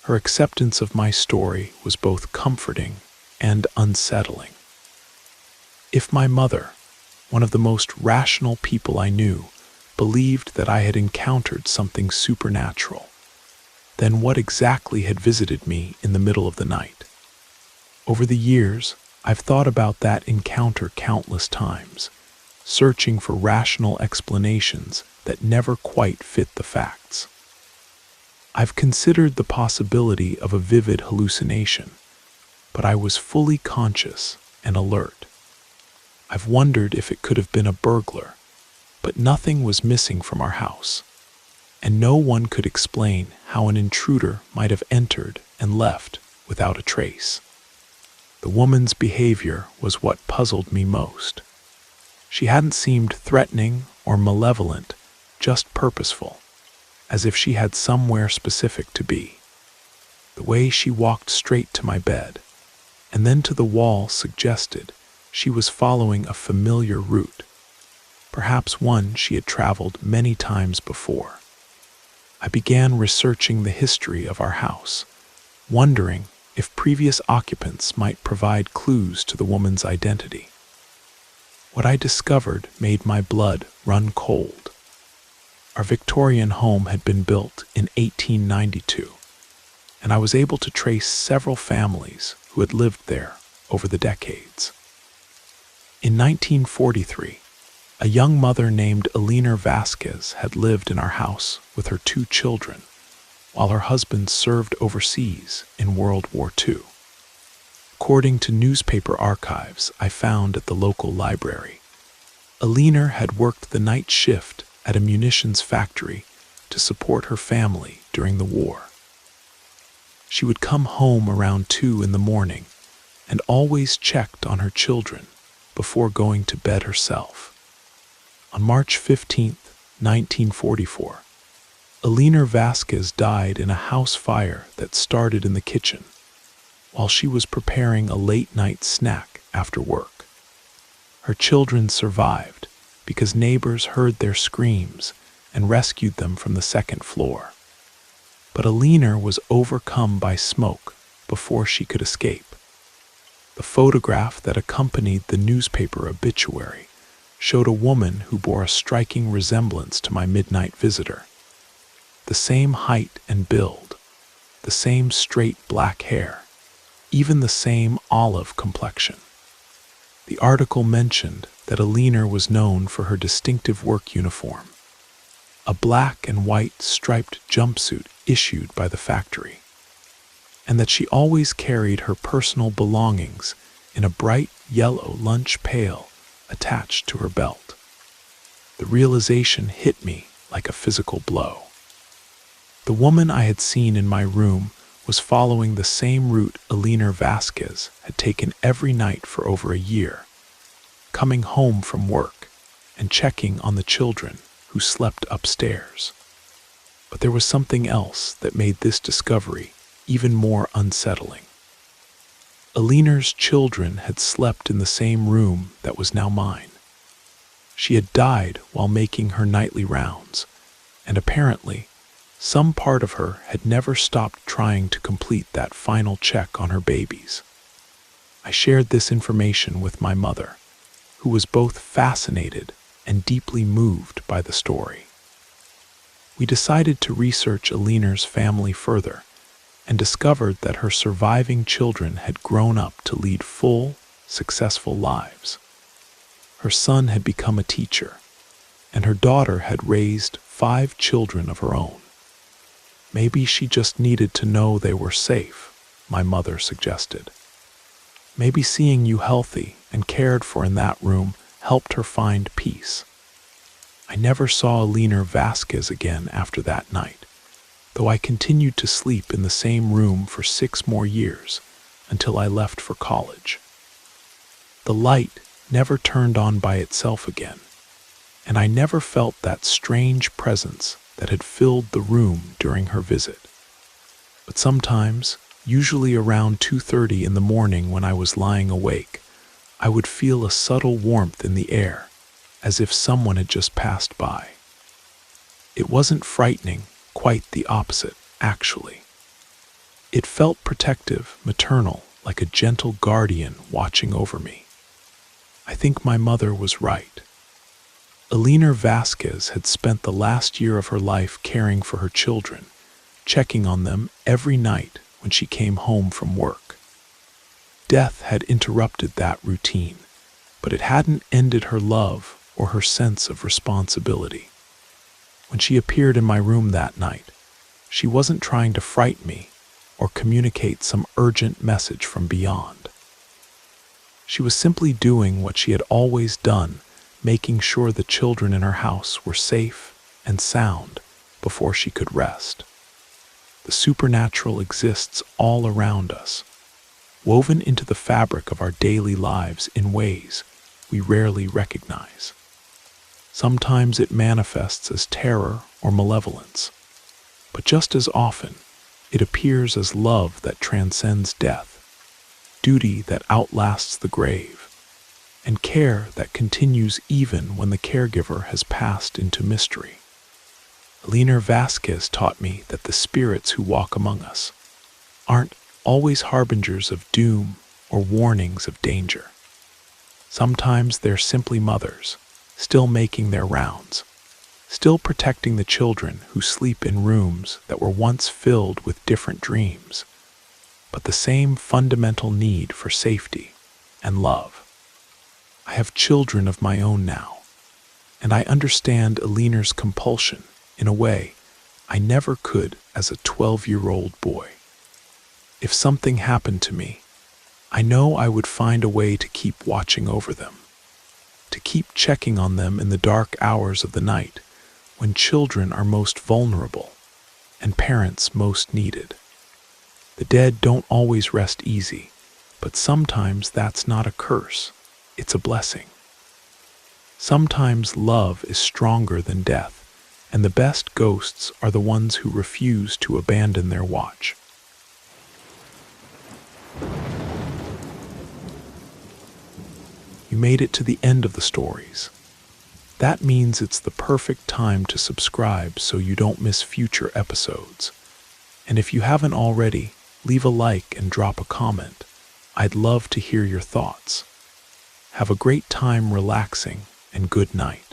Her acceptance of my story was both comforting and unsettling. If my mother, one of the most rational people I knew, believed that I had encountered something supernatural, then what exactly had visited me in the middle of the night? Over the years, I've thought about that encounter countless times, searching for rational explanations that never quite fit the facts. I've considered the possibility of a vivid hallucination, but I was fully conscious and alert. I've wondered if it could have been a burglar, but nothing was missing from our house, and no one could explain how an intruder might have entered and left without a trace. The woman's behavior was what puzzled me most. She hadn't seemed threatening or malevolent, just purposeful, as if she had somewhere specific to be. The way she walked straight to my bed, and then to the wall, suggested she was following a familiar route, perhaps one she had traveled many times before. I began researching the history of our house, wondering if previous occupants might provide clues to the woman's identity. What I discovered made my blood run cold. Our Victorian home had been built in 1892, and I was able to trace several families who had lived there over the decades. In 1943, A young mother named Alina Vasquez had lived in our house with her 2 children, while her husband served overseas in World War II. According to newspaper archives I found at the local library, Alina had worked the night shift at a munitions factory to support her family during the war. She would come home around 2 in the morning and always checked on her children before going to bed herself. On March 15, 1944, Alina Vasquez died in a house fire that started in the kitchen while she was preparing a late-night snack after work. Her children survived because neighbors heard their screams and rescued them from the second floor. But Alina was overcome by smoke before she could escape. The photograph that accompanied the newspaper obituary showed a woman who bore a striking resemblance to my midnight visitor. The same height and build, the same straight black hair, even the same olive complexion. The article mentioned that Alina was known for her distinctive work uniform, a black and white striped jumpsuit issued by the factory, and that she always carried her personal belongings in a bright yellow lunch pail attached to her belt. The realization hit me like a physical blow. The woman I had seen in my room was following the same route Alina Vasquez had taken every night for over a year, coming home from work and checking on the children who slept upstairs. But there was something else that made this discovery even more unsettling. Alina's children had slept in the same room that was now mine. She had died while making her nightly rounds, and apparently, some part of her had never stopped trying to complete that final check on her babies. I shared this information with my mother, who was both fascinated and deeply moved by the story. We decided to research Alina's family further and discovered that her surviving children had grown up to lead full, successful lives. Her son had become a teacher, and her daughter had raised 5 children of her own. Maybe she just needed to know they were safe, my mother suggested. Maybe seeing you healthy and cared for in that room helped her find peace. I never saw Alina Vasquez again after that night, though I continued to sleep in the same room for 6 more years until I left for college. The light never turned on by itself again, and I never felt that strange presence that had filled the room during her visit. But sometimes, usually around 2:30 in the morning when I was lying awake, I would feel a subtle warmth in the air, as if someone had just passed by. It wasn't frightening, quite the opposite, actually. It felt protective, maternal, like a gentle guardian watching over me. I think my mother was right. Alina Vasquez had spent the last year of her life caring for her children, checking on them every night when she came home from work. Death had interrupted that routine, but it hadn't ended her love or her sense of responsibility. When she appeared in my room that night, she wasn't trying to frighten me or communicate some urgent message from beyond. She was simply doing what she had always done, making sure the children in her house were safe and sound before she could rest. The supernatural exists all around us, woven into the fabric of our daily lives in ways we rarely recognize. Sometimes it manifests as terror or malevolence, but just as often, it appears as love that transcends death, duty that outlasts the grave, and care that continues even when the caregiver has passed into mystery. Alina Vasquez taught me that the spirits who walk among us aren't always harbingers of doom or warnings of danger. Sometimes they're simply mothers, still making their rounds, still protecting the children who sleep in rooms that were once filled with different dreams, but the same fundamental need for safety and love. I have children of my own now, And I understand Aliner's compulsion in a way I never could as a 12-year-old boy. If something happened to me, I know I would find a way to keep watching over them, to keep checking on them in the dark hours of the night when children are most vulnerable and parents most needed. The dead don't always rest easy, but sometimes that's not a curse, it's a blessing. Sometimes love is stronger than death, and the best ghosts are the ones who refuse to abandon their watch. You made it to the end of the stories. That means it's the perfect time to subscribe so you don't miss future episodes. And if you haven't already, leave a like and drop a comment. I'd love to hear your thoughts. Have a great time relaxing, and good night.